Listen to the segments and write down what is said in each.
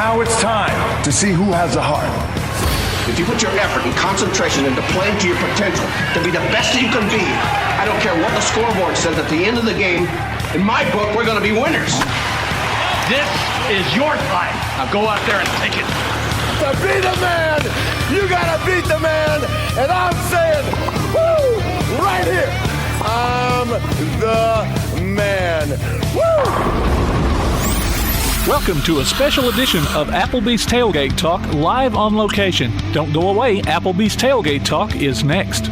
Now it's time to see who has the heart. If you put your effort and concentration into playing to your potential, to be the best that you can be, I don't care what the scoreboard says at the end of the game, in my book, we're going to be winners. This is your fight. Now go out there and take it. To be the man, you got to beat the man. And I'm saying, woo, right here, I'm the man. Woo! Welcome to a special edition of Applebee's Tailgate Talk, live on location. Don't go away, Applebee's Tailgate Talk is next.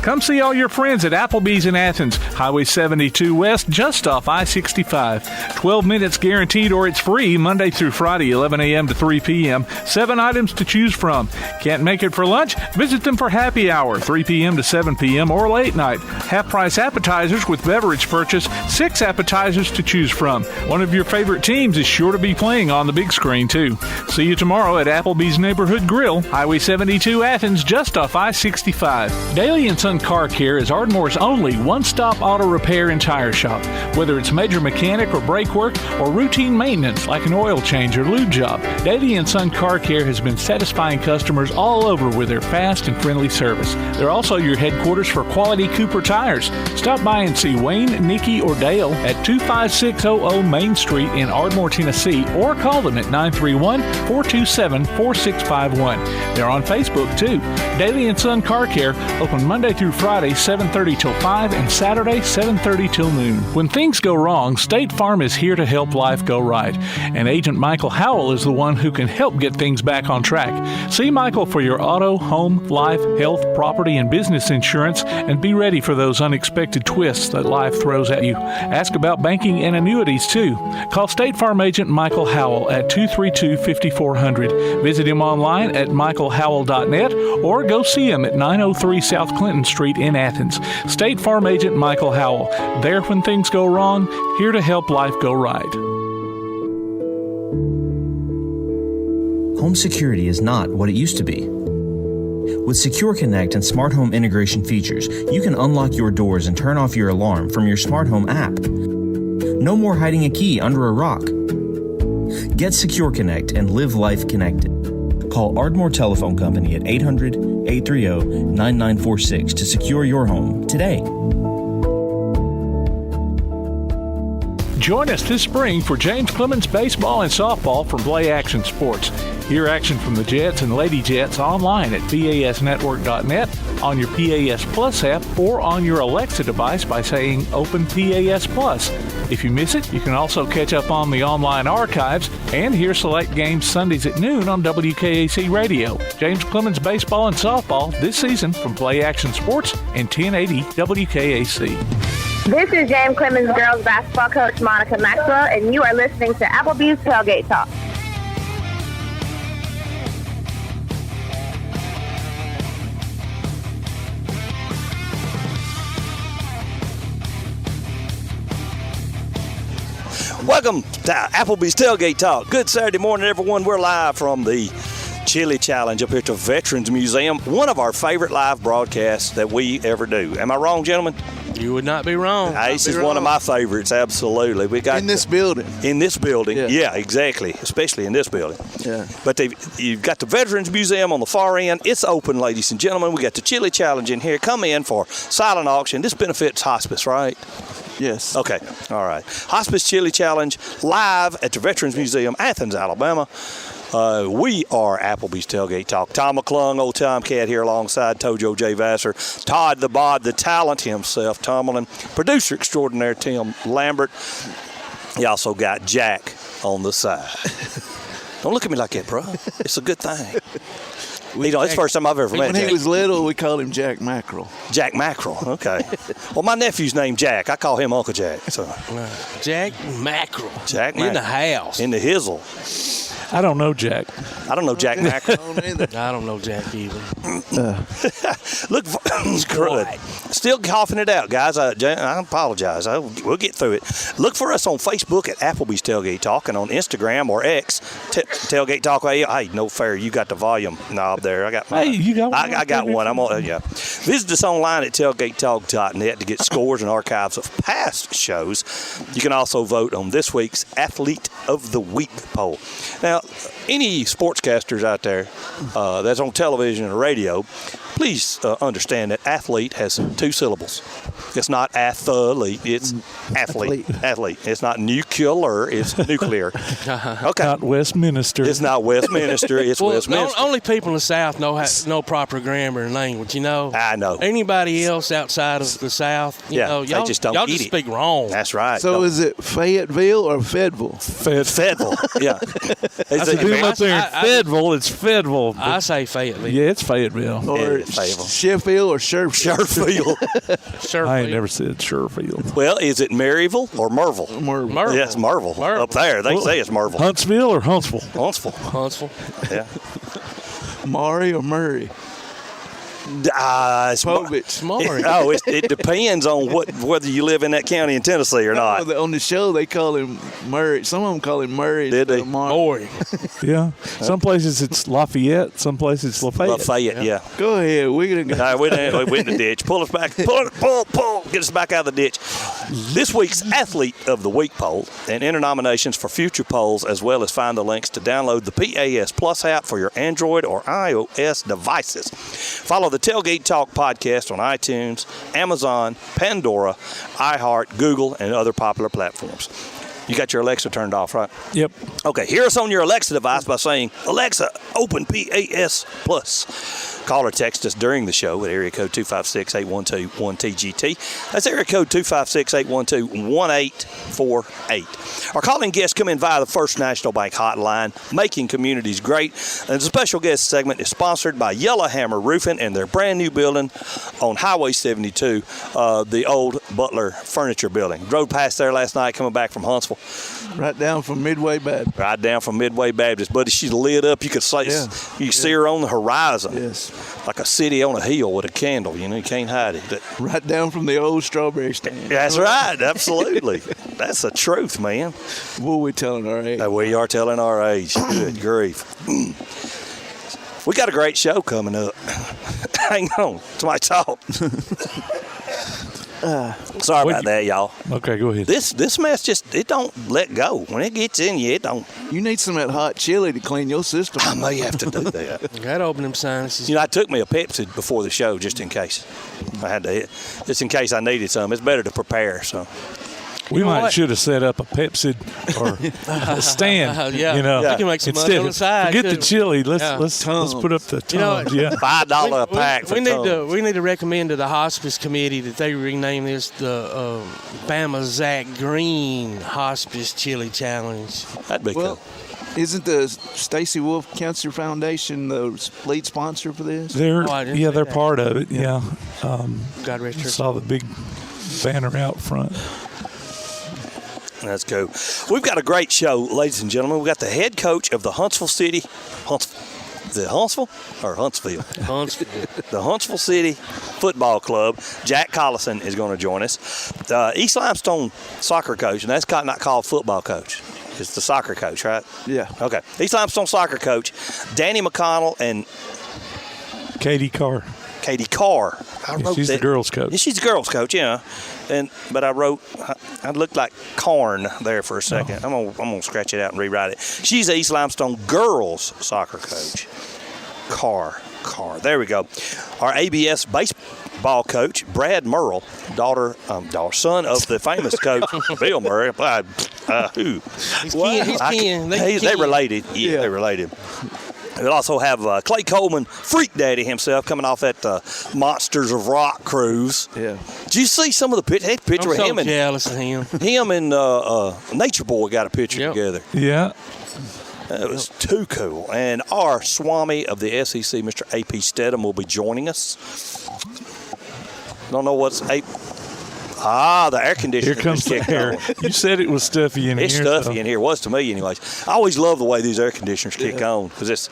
Come see all your friends at Applebee's in Athens, Highway 72 West, just off I-65. 12 minutes guaranteed or it's free, Monday through Friday, 11 a.m. to 3 p.m. 7 items to choose from. Can't make it for lunch? Visit them for happy hour, 3 p.m. to 7 p.m. or late night. Half-price appetizers with beverage purchase, 6 appetizers to choose from. One of your favorite teams is sure to be playing on the big screen, too. See you tomorrow at Applebee's Neighborhood Grill, Highway 72 Athens, just off I-65. Daily and Son Car Care is Ardmore's only one-stop auto repair and tire shop. Whether it's major mechanic or brake work or routine maintenance like an oil change or lube job, Daily and Son Car Care has been satisfying customers all over with their fast and friendly service. They're also your headquarters for quality Cooper tires. Stop by and see Wayne, Nikki, or Dale at 25600 Main Street in Ardmore, Tennessee, or call them at 931-427-4651. They're on Facebook, too. Daily and Son Car Care, open Monday through Friday, 7:30 till 5, and Saturday, 7:30 till noon. When things go wrong, State Farm is here to help life go right. And Agent Michael Howell is the one who can help get things back on track. See Michael for your auto, home, life, health, property, and business insurance, and be ready for those unexpected twists that life throws at you. Ask about banking and annuities, too. Call State Farm Agent Michael Howell at 232-5400. Visit him online at michaelhowell.net or go see him at 903 South Clinton Street in Athens. State Farm Agent Michael Howell. There when things go wrong, here to help life go right. Home security is not what it used to be. With Secure Connect and smart home integration features, you can unlock your doors and turn off your alarm from your smart home app. No more hiding a key under a rock. Get Secure Connect and live life connected. Call Ardmore Telephone Company at 800-830-9946 to secure your home today. Join us this spring for James Clemens Baseball and Softball from Play Action Sports. Hear action from the Jets and Lady Jets online at PASnetwork.net, on your PAS Plus app, or on your Alexa device by saying Open PAS Plus. If you miss it, you can also catch up on the online archives and hear select games Sundays at noon on WKAC Radio. James Clemens Baseball and Softball this season from Play Action Sports and 1080 WKAC. This is James Clemens girls basketball coach Monica Maxwell, and you are listening to Applebee's Tailgate Talk. Welcome to Applebee's Tailgate Talk. Good Saturday morning, everyone. We're live from the Chili Challenge up here to Veterans Museum. One of our favorite live broadcasts that we ever do. Am I wrong, gentlemen? You would not be wrong. This is one of my favorites, absolutely. We got in this building. In this building, yeah, exactly. Especially in this building. Yeah. But you've got the Veterans Museum on the far end. It's open, ladies and gentlemen. We got the Chili Challenge in here. Come in for silent auction. This benefits Hospice, right? Yes. Okay. All right. Hospice Chili Challenge live at the Veterans Museum, Athens, Alabama. We are Applebee's Tailgate Talk. Tom McClung, old Tomcat here alongside Tojo J. Vassar, Todd the Bod, the talent himself, Tomlin, producer extraordinaire Tim Lambert. You also got Jack on the side. Don't look at me like that, bro. It's a good thing. It's the first time I've ever met Jack. When he was little, we called him Jack Mackerel. Jack Mackerel, okay. Well, my nephew's named Jack. I call him Uncle Jack. So. Jack Mackerel. Jack Mackerel. In the house. In the hizzle. I don't know Jack. I don't know Jack Mackerel. I don't know Jack either. Look, he's good. Still coughing it out, guys. I apologize. We'll get get through it. Look for us on Facebook at Applebee's Tailgate Talk and on Instagram or X, Tailgate Talk. Hey, no fair. You got the volume knob there. I got mine. Hey, you got one. I got one. I'm on. Yeah. Visit us online at tailgatetalk.net to get scores and archives of past shows. You can also vote on this week's Athlete of the Week poll. Now, any sportscasters out there that's on television and radio, please understand that athlete has 2 syllables. It's not athlete, it's athlete. Athlete. It's not nuclear, it's nuclear. Okay. Not Westminster. It's not Westminster, it's Westminster. Only people in the South know proper grammar and language, I know. Anybody else outside of the South, y'all just don't y'all eat just it. speak wrong. That's right. So is it Fayetteville or Fayetteville? Fayetteville, yeah. Up there in Fayetteville, it's Fayetteville. I say Fayetteville. Yeah, it's Fayetteville. Or Fayetteville. Sheffield or Sherfield? I ain't never said Sherfield. Well, is it Maryville or Merville? Murrell. Yes, Merville. Up there. They say it's Merville. Huntsville or Huntsville? Huntsville. Yeah. Maury or Murray? It's Maury. It depends on whether you live in that county in Tennessee or not. On the show, they call him Murray. Some of them call him Murray. Did they? Maury. Yeah. Some places it's Lafayette. Some places it's Lafayette. Lafayette, yeah. Go ahead. We're gonna go. We went in the ditch. Pull us back. Pull. Get us back out of the ditch. This week's Athlete of the Week poll and enter nominations for future polls, as well as find the links to download the PAS Plus app for your Android or iOS devices. Follow the Tailgate Talk podcast on iTunes, Amazon, Pandora, iHeart, Google, and other popular platforms. You got your Alexa turned off, right? Yep. Okay, hear us on your Alexa device by saying, Alexa, open PAS Plus. Call or text us during the show at area code 256-812-1TGT. That's area code 256-812-1848. Our calling guests come in via the First National Bank hotline, making communities great. And the special guest segment is sponsored by Yellowhammer Roofing and their brand new building on Highway 72, the old Butler Furniture Building. Drove past there last night coming back from Huntsville. Right down from Midway Baptist. Right down from Midway Baptist. Buddy, she's lit up. You could say, you see her on the horizon. Yes. Like a city on a hill with a candle. You can't hide it. Right down from the old strawberry stand. That's right. Absolutely. That's the truth, man. Well, we're telling our age. We are telling our age. Good grief. We got a great show coming up. Hang on. Somebody talk. Sorry about that, y'all. Okay, go ahead. This mess it don't let go. When it gets in you, it don't. You need some of that hot chili to clean your system. I may have to do that. Got to open them sinuses. I took me a Pepsi before the show just in case. I had to, just in case I needed some. It's better to prepare, so. We should have set up a Pepsi or a stand. We can make some money on the side. Forget the chili. Let's put up the Tums. $5 a pack for Tums. We need to recommend to the Hospice Committee that they rename this the Bama Zach Green Hospice Chili Challenge. That'd be cool. Isn't the Stacey Wolf Cancer Foundation the lead sponsor for this? They're part of it. Yeah. God rest her. Saw the big banner out front. Let's go. We've got a great show, ladies and gentlemen. We've got the head coach of the Huntsville City. Is it Huntsville or Huntsville? Huntsville. The Huntsville City Football Club. Jack Collison is going to join us. East Limestone soccer coach, and that's not called football coach. It's the soccer coach, right? Yeah. Okay. East Limestone soccer coach, Danny McConnell and Caitie Carr. Caitie Carr. She's the girls' coach. Yeah, she's the girls' coach, yeah. But I looked like corn there for a second. I'm gonna scratch it out and rewrite it. She's the East Limestone girls soccer coach. Carr. There we go. Our ABS baseball coach, Brad Murrell, son of the famous coach Bill Murray. Who? He's kin. They're related. Yeah, they're related. We'll also have Clay Coleman, Freak Daddy himself, coming off that Monsters of Rock cruise. Yeah. Did you see some of the picture of him? I'm so jealous of him. Him and Nature Boy got a picture together. Yeah. It was too cool. And our Swami of the SEC, Mr. A.P. Steadham, will be joining us. Don't know what's the air conditioner. Here comes the air. You said it was stuffy in here. It's stuffy in here. It was to me, anyways. I always love the way these air conditioners kick on because it's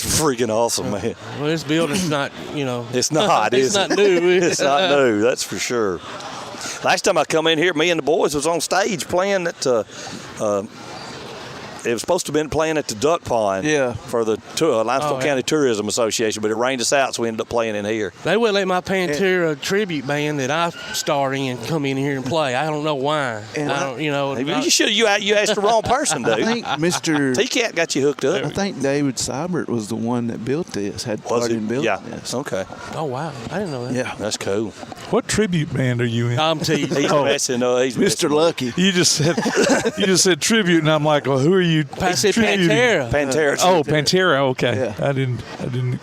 freaking awesome, man. Well, this building's not, It's not. it's not new. It's not new. That's for sure. Last time I come in here, me and the boys was on stage playing at it was supposed to have been playing at the Duck Pond for the Limestone County Tourism Association, but it rained us out, so we ended up playing in here. They wouldn't let my Pantera tribute band that I starred in come in here and play. I don't know why. And you should you asked the wrong person, dude. I think Mr. T-Cat got you hooked up. I think David Seibert was the one that built this. Had part in building this. Okay. Oh wow, I didn't know that. Yeah, that's cool. What tribute band are you in? I'm teasing. He's messing up. He's Mr. Lucky. You just said tribute, and I'm like, well, who are you? I said Pantera. Pantera. Oh, Pantera. Okay. Yeah. I didn't.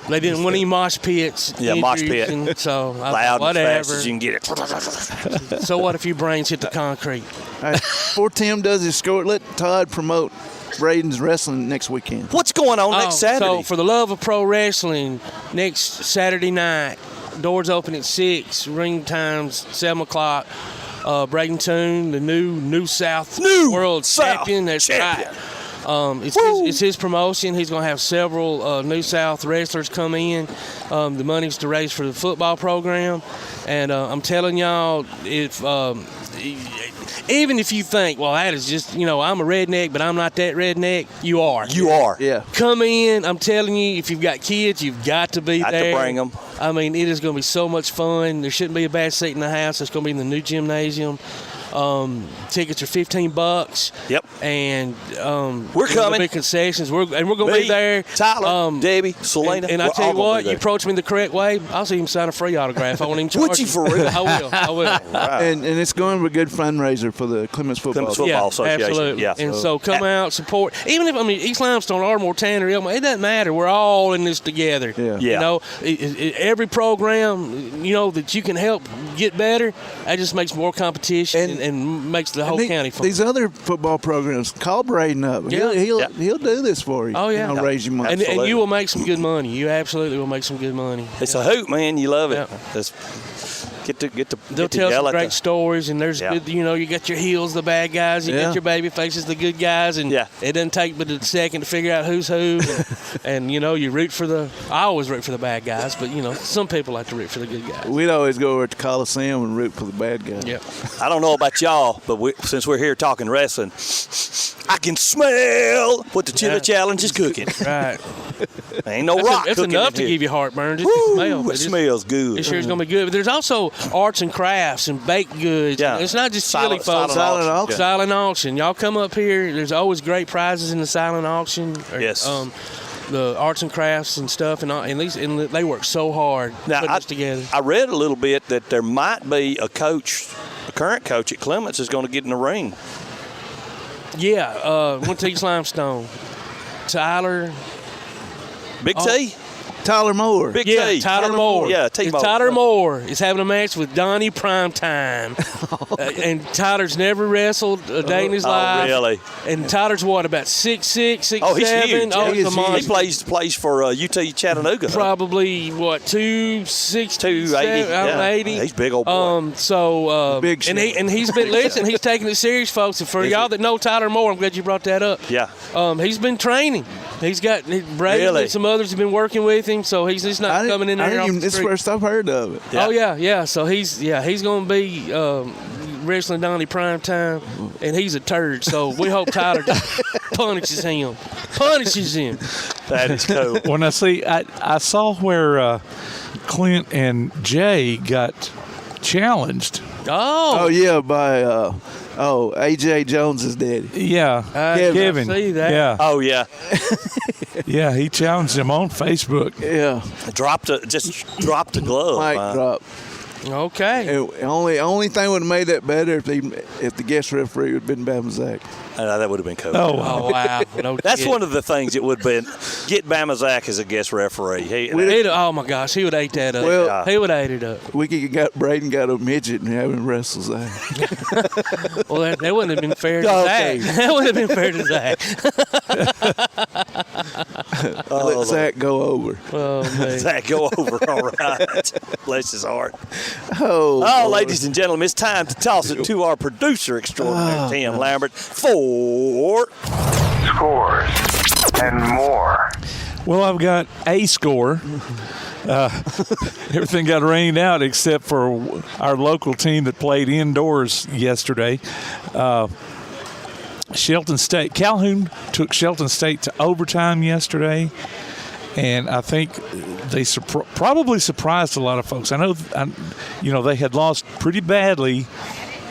They didn't want any mosh pits. Yeah, mosh pit. And so loud whatever. and fast as you can get it. So what if your brains hit the concrete? All right, before Tim does his score, let Todd promote Braden's wrestling next weekend. What's going on next Saturday? So for the love of pro wrestling, next Saturday night, doors open at 6, ring times 7 o'clock. Braden Toon, the new South World Champion. That's right. It's his promotion. He's going to have several New South wrestlers come in. The money's to raise for the football program. And I'm telling y'all, even if you think, well, that is just, I'm a redneck, but I'm not that redneck, you are. You are. Yeah. Come in. I'm telling you, if you've got kids, you've got to be there. To bring them. I mean, it is going to be so much fun. There shouldn't be a bad seat in the house. It's going to be in the new gymnasium. Tickets are $15. Yep. And we're coming. Big concessions. We're going to be there. Tyler, Debbie, Selena. And I tell you what, you approach me the correct way, I'll see him sign a free autograph. I won't even charge Would you for real? I will. Right. And it's going to be a good fundraiser for the Clements Football Association. Absolutely. Yeah. And so come out, support. Even if, East Limestone, Ardmore, Tanner, Elma, it doesn't matter. We're all in this together. Yeah. Every program, that you can help get better, that just makes more competition and makes the whole county fun. These other football programs, call Braden up. Yeah. He'll do this for you. Oh, yeah. Raise your money. And you will make some good money. You absolutely will make some good money. It's a hoot, man. You love it. Yeah. They'll tell some great stories, and there's good, you got your heels, the bad guys, you got your baby faces, the good guys, and it doesn't take but a second to figure out who's who. And you root for I always root for the bad guys, but some people like to root for the good guys. We'd always go over to Coliseum and root for the bad guys. Yep. I don't know about y'all, but since we're here talking wrestling, I can smell what the Chili Challenge is cooking. Right. Ain't no rock That's cooking enough in to here. give you heartburn. Just the smell. It smells good. It sure is going to be good. But there's also arts and crafts and baked goods. Yeah. It's not just chili, folks. Silent auction. Silent auction. Y'all come up here. There's always great prizes in the silent auction. Yes. The arts and crafts and stuff, and they work so hard putting this together. I read a little bit that there might be a current coach at Clements is going to get in the ring. Yeah, went to East Limestone. Tyler. Big T? Tyler Moore. Big T. Tyler Moore. Yeah, T-Moore. Tyler Moore is having a match with Donnie Primetime. And Tyler's never wrestled a day in his life. Oh, really? And Tyler's what, about 6'6", 6'7"? Oh, he's huge. Oh, he's a monster. He plays for UT Chattanooga. Probably, what, 260, 280. 280. He's big old boy. Big and he's been, listen, he's taking it serious, folks. And for y'all that know Tyler Moore, I'm glad you brought that up. Yeah. He's been training. He's got Brady and some others have been working with him, so he's just not coming in there. This is the first I've heard of it. Yeah. Oh yeah. So he's going to be wrestling Donnie Primetime, and he's a turd. So we hope Tyler punishes him. That is cool. When I saw where Clint and Jay got challenged. Oh yeah, by AJ Jones's daddy. Yeah, Kevin. See that? Yeah. Oh yeah. Yeah, he challenged him on Facebook. Yeah. Just dropped the glove. Mic drop. Okay. And only thing would have made that better if the guest referee would have been Bama Zach. That would have been cool. Oh wow. No That's kid. one of the things it would have been. Get Bama Zach as a guest referee. Oh my gosh, he would have ate that up. Well, he would have ate it up. Braden got a midget and have him wrestle Zach. Well, that wouldn't have been fair to Zach. That wouldn't have been fair to Zach. Let Zach go over. Oh man. Zach go over. All right. Bless his heart. Oh, ladies and gentlemen, it's time to toss it to our producer extraordinaire, Tim Lambert, for Scores and more. Well, I've got a score. everything got rained out except for our local team that played indoors yesterday. Shelton State, Calhoun took Shelton State to overtime yesterday, and I think they probably surprised a lot of folks. I know, they had lost pretty badly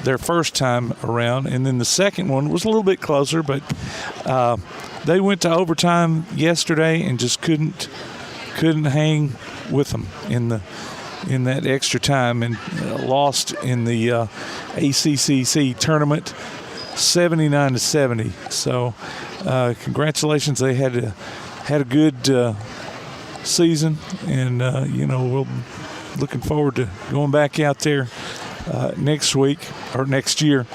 their first time around, and then the second one was a little bit closer, but they went to overtime yesterday and just couldn't hang with them in that extra time, and lost in the ACCC tournament 79-70. So congratulations, they had a good season, and we're looking forward to going back out there next week or next year.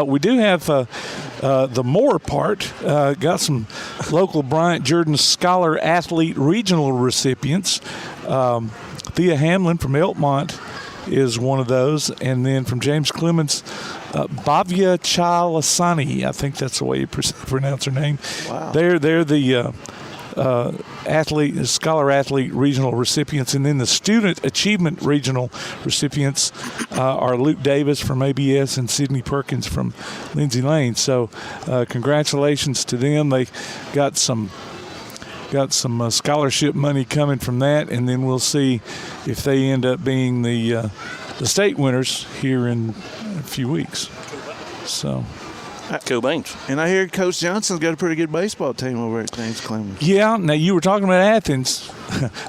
We do have the more part. Got some local Bryant Jordan Scholar Athlete Regional recipients. Thea Hamlin from Elkmont is one of those, and then from James Clemens, Bhavya Chalasani, I think that's the way you pronounce her name. Wow. They're the Scholar Athlete Regional recipients, and then the Student Achievement Regional recipients are Luke Davis from ABS and Sidney Perkins from Lindsay Lane. So congratulations to them. They got some scholarship money coming from that, and then we'll see if they end up being the state winners here in a few weeks. So. Cool beans. And I hear Coach Johnson's got a pretty good baseball team over at James Clemens. Yeah, now you were talking about Athens.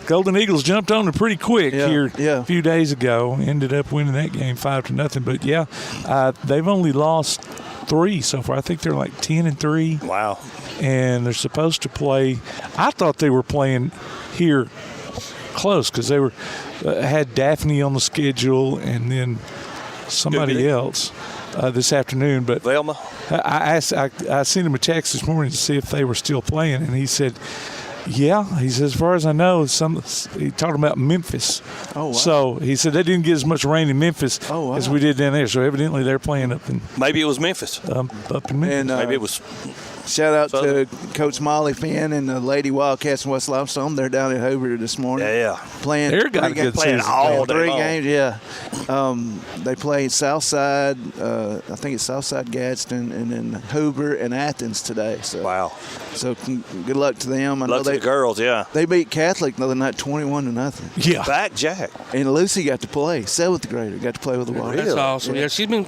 Golden Eagles jumped on it pretty quick here a few days ago. Ended up winning that game 5-0. But they've only lost 3 so far. I think they're like 10-3. Wow. And they're supposed to play. I thought they were playing here close because they had Daphne on the schedule and then somebody else this afternoon. But Velma. I sent him a text this morning to see if they were still playing, and he said, yeah. He said, as far as I know, he talked about Memphis. Oh, wow. So he said they didn't get as much rain in Memphis as we did down there. So evidently they're playing up in. Maybe it was Memphis. Up in Memphis. And, maybe it was. Shout out to Coach Molly Finn and the Lady Wildcats in West Limestone. They're down at Hoover this morning. Yeah. Playing. They're got a good playing season. all day 3 long. games, yeah. They play Southside, I think it's Southside Gadsden, and then Hoover and Athens today. So. Wow. So good luck to them. I know to the girls, yeah. They beat Catholic the other night 21-0. Yeah. Back Jack. And Lucy got to play, 7th grader, got to play with the Wildcats. That's awesome. Yeah, she's been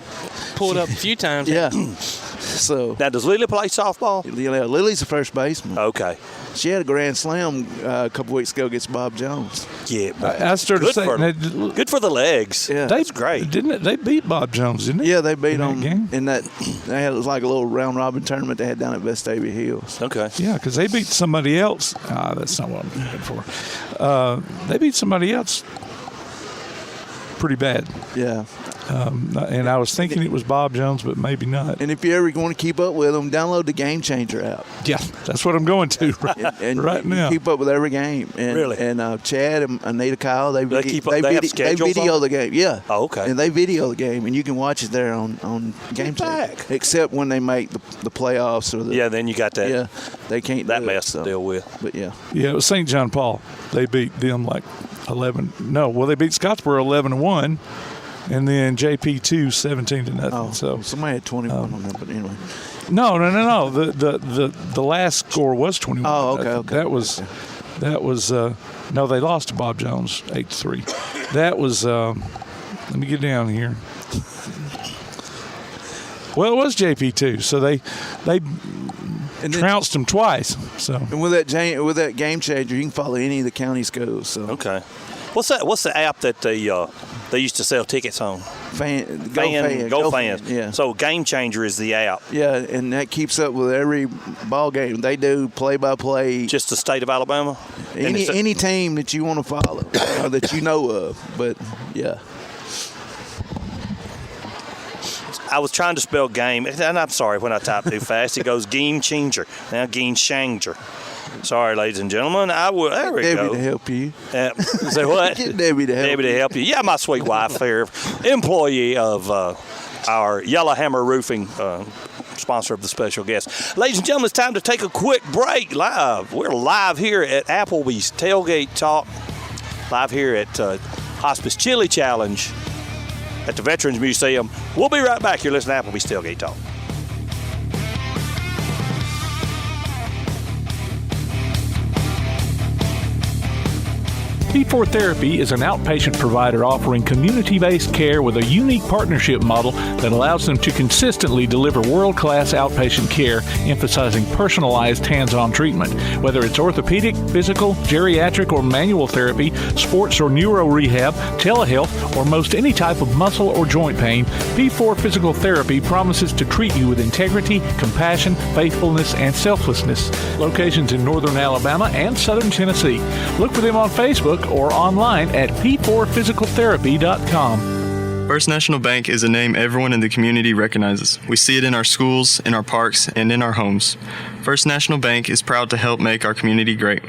pulled up a few times. Yeah. So now, does Lily play softball? Yeah, Lily's the first baseman. Okay. She had a grand slam a couple weeks ago against Bob Jones. Yeah, I started saying good for the legs. Yeah, that's great. Didn't they beat Bob Jones? Didn't they? Yeah, they beat them game. In that. It was like a little round robin tournament they had down at Vestavia Hills. Okay. Yeah, because they beat somebody else. That's not what I'm looking for. They beat somebody else pretty bad. Yeah. And I was thinking it was Bob Jones, but maybe not. And if you ever want to keep up with them, download the Game Changer app. Yeah, that's what I'm going to right now. Keep up with every game. And, really? And Chad and Anita Kyle, they have video on? the game. Yeah. Oh, okay. And they video the game, and you can watch it there on Game Changer. Except when they make the playoffs or the. Yeah, then you got that. Yeah, they can't. That do mess it, to deal with. But yeah. Yeah, it was St. John Paul. They beat them like 11. No, well, they beat Scottsboro 11-1. And then JP2 17-0. Oh, so somebody had 21 on them, but anyway. No. The last score was 21. Oh, okay. That was no, they lost to Bob Jones 8-3. That was let me get down here. Well, it was JP2, so they trounced them twice. So and with that Game Changer, you can follow any of the county schools. So okay. What's the app that they used to sell tickets on? Go Fans. Yeah. So Game Changer is the app. Yeah, and that keeps up with every ball game. They do play-by-play. Just the state of Alabama? Any team that you want to follow or that you know of. But, yeah. I was trying to spell game, and I'm sorry when I type too fast. It goes Game Changer. Now Game Changer. Sorry, ladies and gentlemen. There we go. Debbie to help you. Say what? Get Debbie to help you. Debbie to help you. Yeah, my sweet wife here, employee of our Yellowhammer Roofing, sponsor of the special guest. Ladies and gentlemen, it's time to take a quick break. We're live here at Applebee's Tailgate Talk. live here at Hospice Chili Challenge at the Veterans Museum. We'll be right back. You're listening to Applebee's Tailgate Talk. P4 Therapy is an outpatient provider offering community-based care with a unique partnership model that allows them to consistently deliver world-class outpatient care, emphasizing personalized hands-on treatment. Whether it's orthopedic, physical, geriatric, or manual therapy, sports or neuro rehab, telehealth, or most any type of muscle or joint pain, P4 Physical Therapy promises to treat you with integrity, compassion, faithfulness, and selflessness. Locations in northern Alabama and southern Tennessee. Look for them on Facebook or online at p4physicaltherapy.com. First National Bank is a name everyone in the community recognizes. We see it in our schools, in our parks, and in our homes. First National Bank is proud to help make our community great.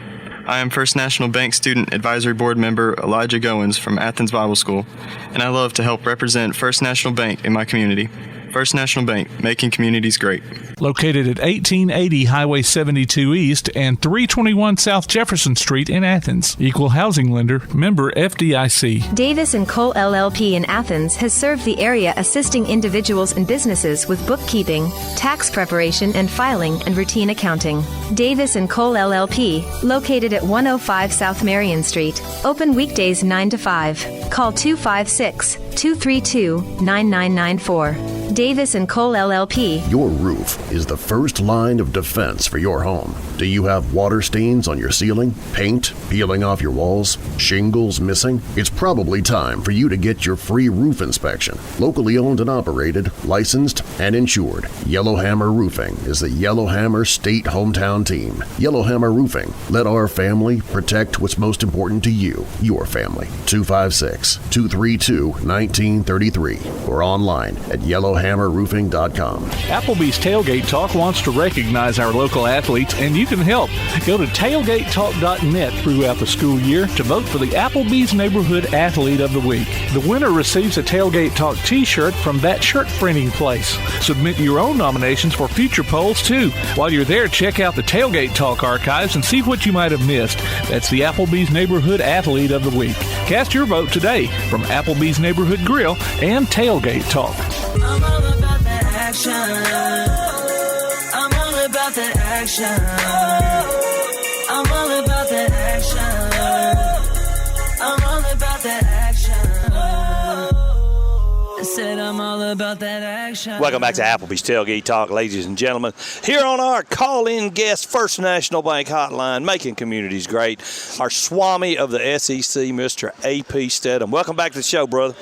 I am First National Bank Student Advisory Board member Elijah Goins from Athens Bible School, and I love to help represent First National Bank in my community. First National Bank, making communities great. Located at 1880 Highway 72 East and 321 South Jefferson Street in Athens. Equal housing lender, member FDIC. Davis & Cole LLP in Athens has served the area assisting individuals and businesses with bookkeeping, tax preparation and filing, and routine accounting. Davis & Cole LLP, located at 105 South Marion Street. Open weekdays 9 to 5. Call 256-232-9994. Davis & Cole LLP. Your roof is the first line of defense for your home. Do you have water stains on your ceiling, paint peeling off your walls, shingles missing? It's probably time for you to get your free roof inspection. Locally owned and operated, licensed, and insured, Yellowhammer Roofing is the Yellowhammer State hometown team. Yellowhammer Roofing. Let our family protect what's most important to you, your family. 256-232-1933 or online at yellowhammerroofing.com. Applebee's Tailgate Talk wants to recognize our local athletes, and you can help. Go to tailgatetalk.net throughout the school year to vote for the Applebee's Neighborhood Athlete of the Week. The winner receives a Tailgate Talk t-shirt from that shirt printing place. Submit your own nominations for future polls, too. While you're there, check out the Tailgate Talk archives and see what you might have missed. That's the Applebee's Neighborhood Athlete of the Week. Cast your vote today from Applebee's Neighborhood Grill and Tailgate Talk. I'm all about that action. I'm all about that action. I'm all about that action. I'm all about that action. I said I'm all about that action. Welcome back to Applebee's Tailgate Talk, ladies and gentlemen. Here on our call-in guest First National Bank hotline, making communities great, our Swami of the SEC, Mr. A.P. Steadham. Welcome back to the show, brother.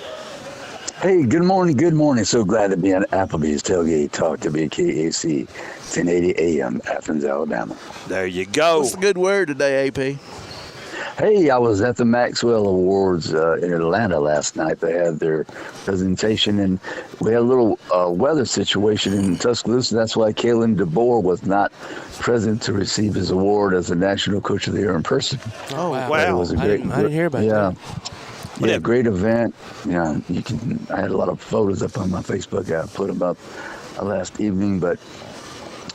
Hey, good morning. So glad to be on Applebee's Tailgate Talk, WKAC, 1080 AM, Athens, Alabama. There you go. What's the good word today, AP? Hey, I was at the Maxwell Awards in Atlanta last night. They had their presentation, and we had a little weather situation in Tuscaloosa. That's why Kalen DeBoer was not present to receive his award as the National Coach of the Year in person. Oh, wow. It was a great, I didn't hear about that. Yeah, great event. Yeah, I had a lot of photos up on my Facebook. I put them up last evening, but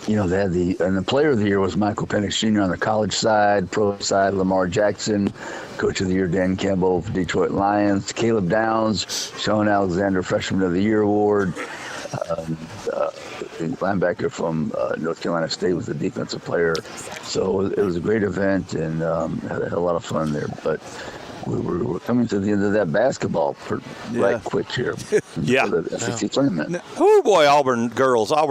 they had the player of the year was Michael Penix Jr. on the college side, pro side, Lamar Jackson, coach of the year, Dan Campbell of Detroit Lions, Caleb Downs, Sean Alexander, freshman of the year award, linebacker from North Carolina State was the defensive player. So it was a great event, and had a lot of fun there, but we're coming to the end of that basketball right quick here. Yeah. For the SEC tournament. Oh, boy, Auburn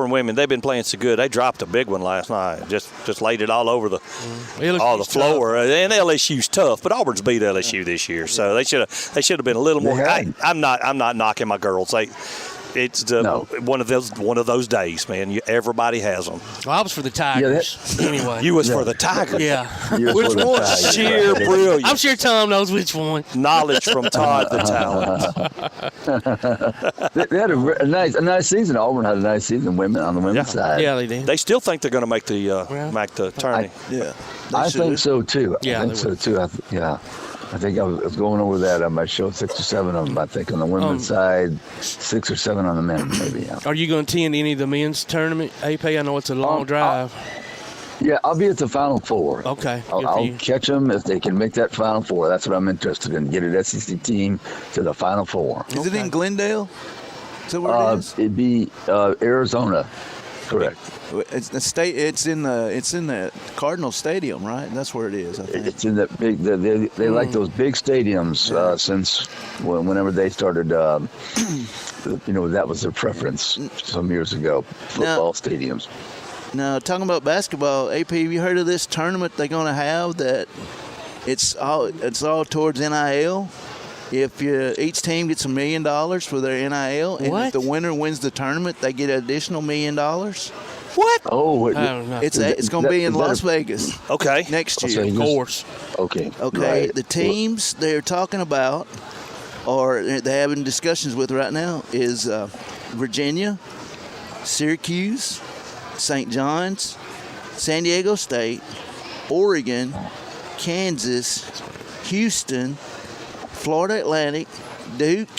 women, they've been playing so good. They dropped a big one last night. Just laid it all over the floor. Tough. And LSU's tough, but Auburn's beat LSU this year, so they should have been a little more. I'm not knocking my girls. It's one of those days, man. Everybody has them. Well, I was for the Tigers anyway. You was for the Tigers. Yeah. Which one? Sheer brilliance. I'm sure Tom knows which one. Knowledge from Todd the Talent. They had a nice season. Auburn had a nice season. Women on the women's side. Yeah, they did. They still think they're going to make the tourney. I think so too. Yeah, I think so too. I think I was going over that on my show, 6 or 7 of them, I think, on the women's side, 6 or 7 on the men, maybe. Yeah. Are you going to attend any of the men's tournament, AP? I know it's a long drive. Yeah, I'll be at the Final Four. Okay. I'll catch them if they can make that Final Four. That's what I'm interested in, get an SEC team to the Final Four. Is it in Glendale? Is that where it is? It'd be Arizona. Correct. It's in the Cardinal Stadium, right? That's where it is, I think. It's in that big. They like those big stadiums since whenever they started. That was their preference some years ago. Football stadiums. Now, talking about basketball, AP, have you heard of this tournament they're going to have that it's all towards NIL? If each team gets $1 million for their NIL, and if the winner wins the tournament, they get an additional $1 million. What? Oh, I don't know. It's going to be in Las Vegas. Okay. Next year. Of course. Okay. Right. The teams they're talking about, or they're having discussions with right now, is Virginia, Syracuse, St. John's, San Diego State, Oregon, Kansas, Houston, Florida Atlantic, Duke,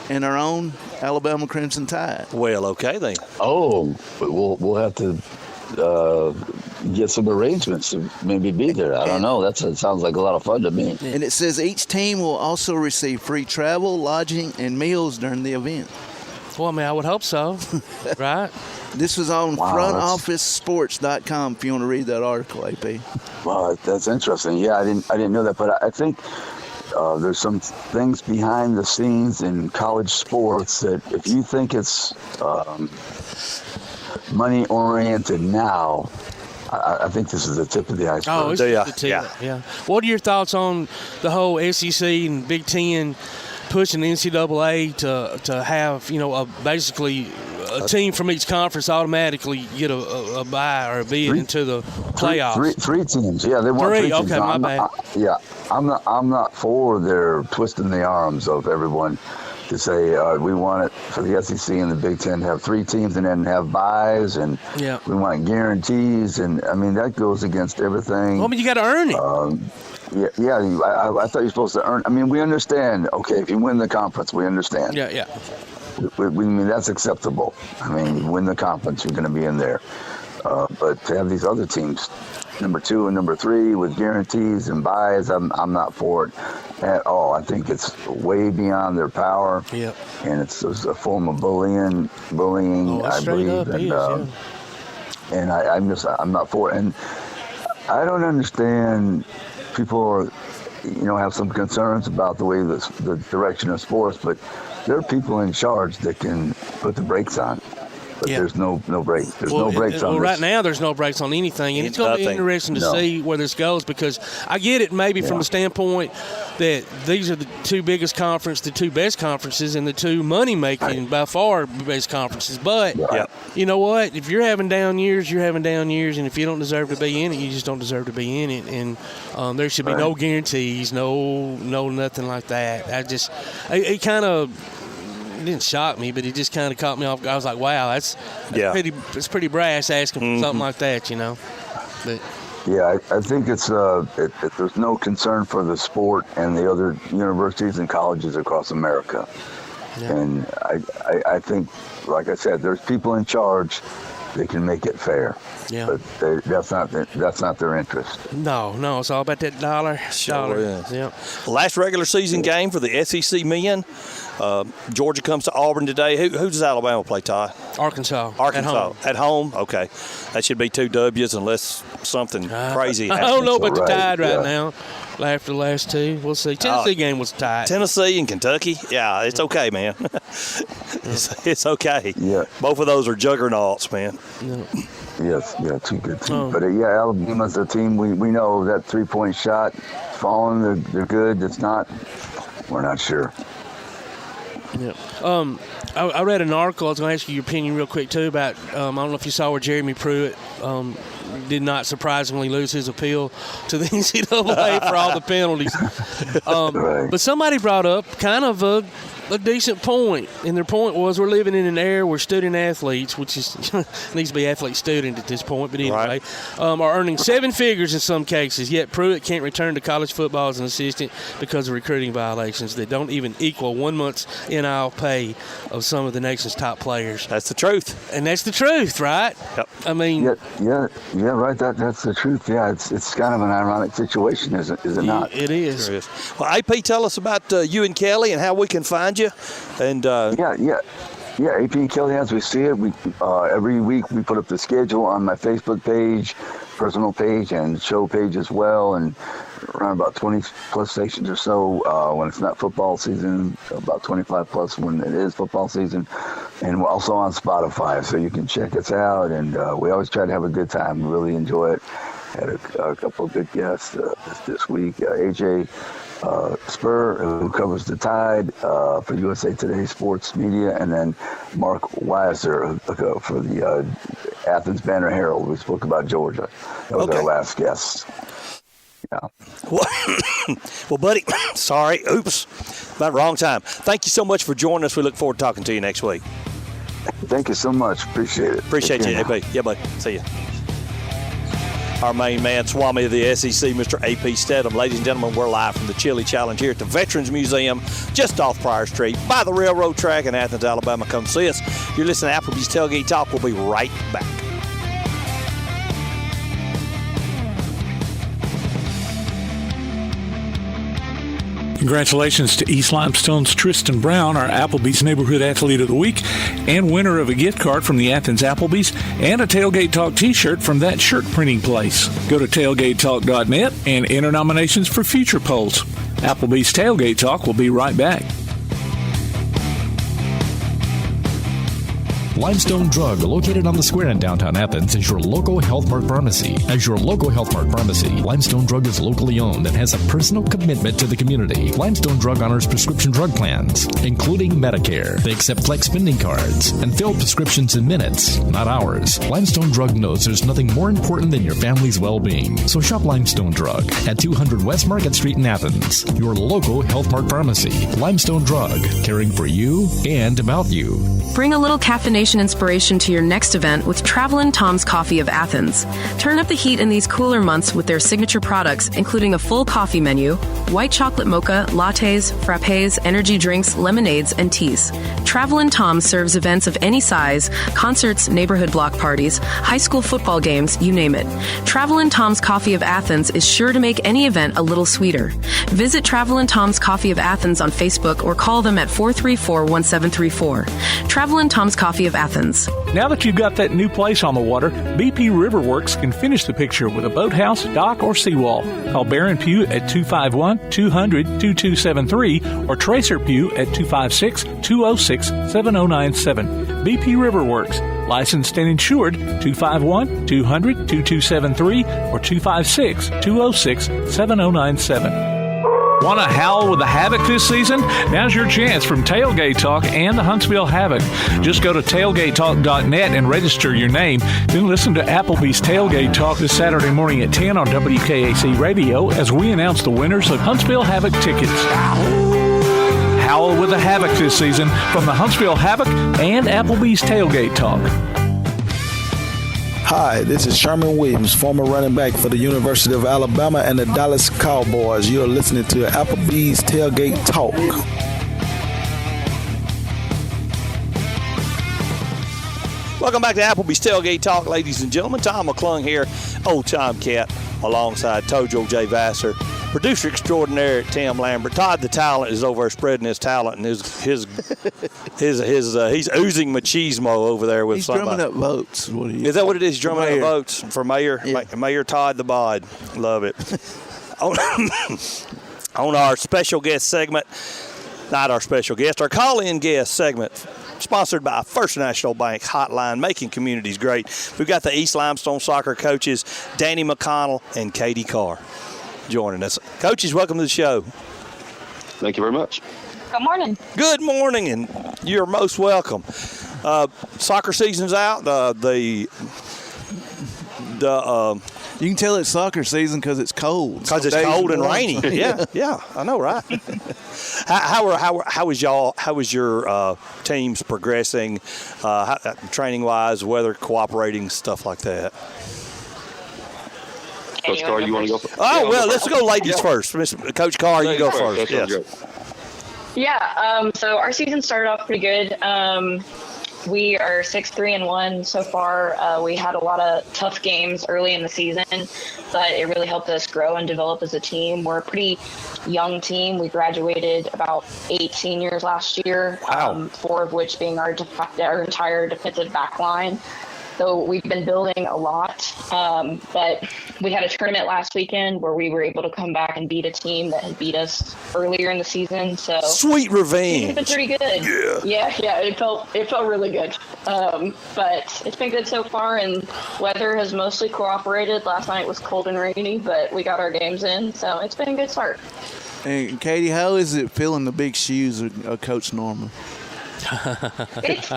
and our own Alabama Crimson Tide. Well, okay then. Oh, but we'll have to get some arrangements to maybe be there. I don't know. That sounds like a lot of fun to me. And it says each team will also receive free travel, lodging, and meals during the event. Well, I mean, I would hope so, right? This was on frontofficesports.com if you want to read that article, AP. Well, that's interesting. Yeah, I didn't know that, but I think there's some things behind the scenes in college sports that if you think it's money-oriented now, I think this is the tip of the iceberg. Oh, it's the tip. Yeah. What are your thoughts on the whole SEC and Big Ten pushing the NCAA to have, basically a team from each conference automatically get a bye or a bid into the playoffs? Three teams. Yeah, they want three teams. Okay, my bad. I'm not for their twisting the arms of everyone to say we want it for the SEC and the Big Ten to have three teams and then have byes, and we want guarantees, and I mean that goes against everything. Well, I mean, you got to earn it. I thought you were supposed to earn. I mean, we understand. Okay, if you win the conference, we understand. Yeah. We mean that's acceptable. I mean, you win the conference, you're going to be in there. But to have these other teams, number 2 and number 3, with guarantees and buys, I'm not for it at all. I think it's way beyond their power. Yeah. And it's a form of bullying, I believe. And I'm not for it. And I don't understand. People have some concerns about the way the direction of sports, but there are people in charge that can put the brakes on. But there's no brakes. There's no brakes on this. Right now, there's no brakes on anything. And it's going to be interesting to see where this goes, because I get it maybe from the standpoint that these are the two biggest conferences, the two best conferences, and the two money-making, by far, best conferences. But you know what? If you're having down years, you're having down years. And if you don't deserve to be in it, you just don't deserve to be in it. And there should be no guarantees, no nothing like that. It kind of... It didn't shock me, but it just kind of caught me off. I was like, "Wow, that's pretty brass asking for something like that," But I think it's there's no concern for the sport and the other universities and colleges across America, and I think, like I said, there's people in charge that can make it fair. Yeah, but that's not their interest. No, it's all about that dollar. Sure is. Yeah. Last regular season game for the SEC men. Georgia comes to Auburn today. Who does Alabama play, Ty? Arkansas. At home. Okay, that should be 2 W's unless something crazy happens. I don't know about the Tide right now. After the last 2, we'll see. Tennessee game was tight. Tennessee and Kentucky, it's okay, man. It's okay. Yeah, both of those are juggernauts, man. Yes, 2 good teams. But Alabama's a team we know that 3-point shot falling. They're good. It's not. We're not sure. Yeah. I read an article. I was going to ask you your opinion real quick too about. I don't know if you saw where Jeremy Pruitt did not surprisingly lose his appeal to the NCAA for all the penalties. But somebody brought up kind of a decent point, and their point was we're living in an era where student athletes, which is needs to be athlete student at this point, but anyway, are earning 7 figures in some cases, yet Pruitt can't return to college football as an assistant because of recruiting violations that don't even equal 1 month's NIL pay of some of the nation's top players. That's the truth. And that's the truth, right? Yep. I mean, yeah, right. That's the truth. Yeah, it's kind of an ironic situation, is it not? It is. Sure is. Well, AP, tell us about you and Kelly and how we can find you. And Yeah, AP and Kelly, as we see it, we every week we put up the schedule on my Facebook page, personal page, and show page as well, and around about 20 plus stations or so when it's not football season, about 25 plus when it is football season, and we're also on Spotify, so you can check us out, and we always try to have a good time. We really enjoy it. Had a couple of good guests this week. AJ Spur, who covers the Tide for USA Today Sports Media, and then Mark Weiser for the Athens Banner Herald. We spoke about Georgia. That was our last guest. Yeah. Well, buddy, sorry. Oops. About wrong time. Thank you so much for joining us. We look forward to talking to you next week. Thank you so much. Appreciate it. Appreciate you, AP. Yeah, buddy. See you. Our main man, Swami of the SEC, Mr. AP Steadham. Ladies and gentlemen, we're live from the Chili Challenge here at the Veterans Museum, just off Pryor Street, by the railroad track in Athens, Alabama. Come see us. You're listening to Applebee's Tailgate Talk. We'll be right back. Congratulations to East Limestone's Tristan Brown, our Applebee's Neighborhood Athlete of the Week, and winner of a gift card from the Athens Applebee's and a Tailgate Talk t-shirt from that shirt printing place. Go to tailgatetalk.net and enter nominations for future polls. Applebee's Tailgate Talk will be right back. Limestone Drug, located on the square in downtown Athens, is your local Health Mart pharmacy. As your local Health Mart pharmacy, Limestone Drug is locally owned and has a personal commitment to the community. Limestone Drug honors prescription drug plans, including Medicare. They accept flex spending cards and fill prescriptions in minutes, not hours. Limestone Drug knows there's nothing more important than your family's well-being. So shop Limestone Drug at 200 West Market Street in Athens, your local Health Mart pharmacy. Limestone Drug, caring for you and about you. Bring a little caffeination inspiration to your next event with Travelin' Tom's Coffee of Athens. Turn up the heat in these cooler months with their signature products, including a full coffee menu, white chocolate mocha, lattes, frappes, energy drinks, lemonades, and teas. Travelin' Tom serves events of any size, concerts, neighborhood block parties, high school football games, you name it. Travelin' Tom's Coffee of Athens is sure to make any event a little sweeter. Visit Travelin' Tom's Coffee of Athens on Facebook or call them at 434-1734. Travelin' Tom's Coffee of Athens. Now that you've got that new place on the water, BP Riverworks can finish the picture with a boathouse, dock, or seawall. Call Barron Pugh at 251-200-2273 or Tracer Pugh at 256-206-7097. BP Riverworks, licensed and insured, 251-200-2273 or 256-206-7097. Want to howl with the Havoc this season? Now's your chance from Tailgate Talk and the Huntsville Havoc. Just go to tailgatetalk.net and register your name. Then listen to Applebee's Tailgate Talk this Saturday morning at 10 on WKAC Radio as we announce the winners of Huntsville Havoc tickets. Howl with the Havoc this season from the Huntsville Havoc and Applebee's Tailgate Talk. Hi, this is Sherman Williams, former running back for the University of Alabama and the Dallas Cowboys. You're listening to Applebee's Tailgate Talk. Welcome back to Applebee's Tailgate Talk, ladies and gentlemen. Tom McClung here, Old Time Cat, alongside Tojo J. Vassar, producer extraordinaire Tim Lambert. Todd the Talent is over there spreading his talent, and he's oozing machismo over there with somebody. He's drumming up votes. Is that what it is? He's drumming up votes for mayor? Yeah. Mayor Todd the Bod. Love it. On our special guest segment, not our special guest, our call-in guest segment, sponsored by First National Bank Hotline, making communities great. We've got the East Limestone soccer coaches, Danny McConnell and Caitie Carr, joining us. Coaches, welcome to the show. Thank you very much. Good morning. Good morning, and you're most welcome. Soccer season's out. You can tell it's soccer season because it's cold. Because it's cold and rainy. Yeah, I know, right? How was your teams progressing, training wise, weather cooperating, stuff like that? Coach Carr, you want to go first? Oh, well, let's go ladies first. Coach Carr, you go first. Yes. Yeah, so our season started off pretty good. We are 6-3-1 so far. We had a lot of tough games early in the season, but it really helped us grow and develop as a team. We're a pretty young team. We graduated about 8 seniors last year, 4 of which being our entire defensive back line. So we've been building a lot, but we had a tournament last weekend where we were able to come back and beat a team that had beat us earlier in the season. So sweet revenge. It's been pretty good. Yeah. It felt really good. But it's been good so far, and weather has mostly cooperated. Last night was cold and rainy, but we got our games in, so it's been a good start. And Caitie, how is it filling the big shoes of Coach Norman? There's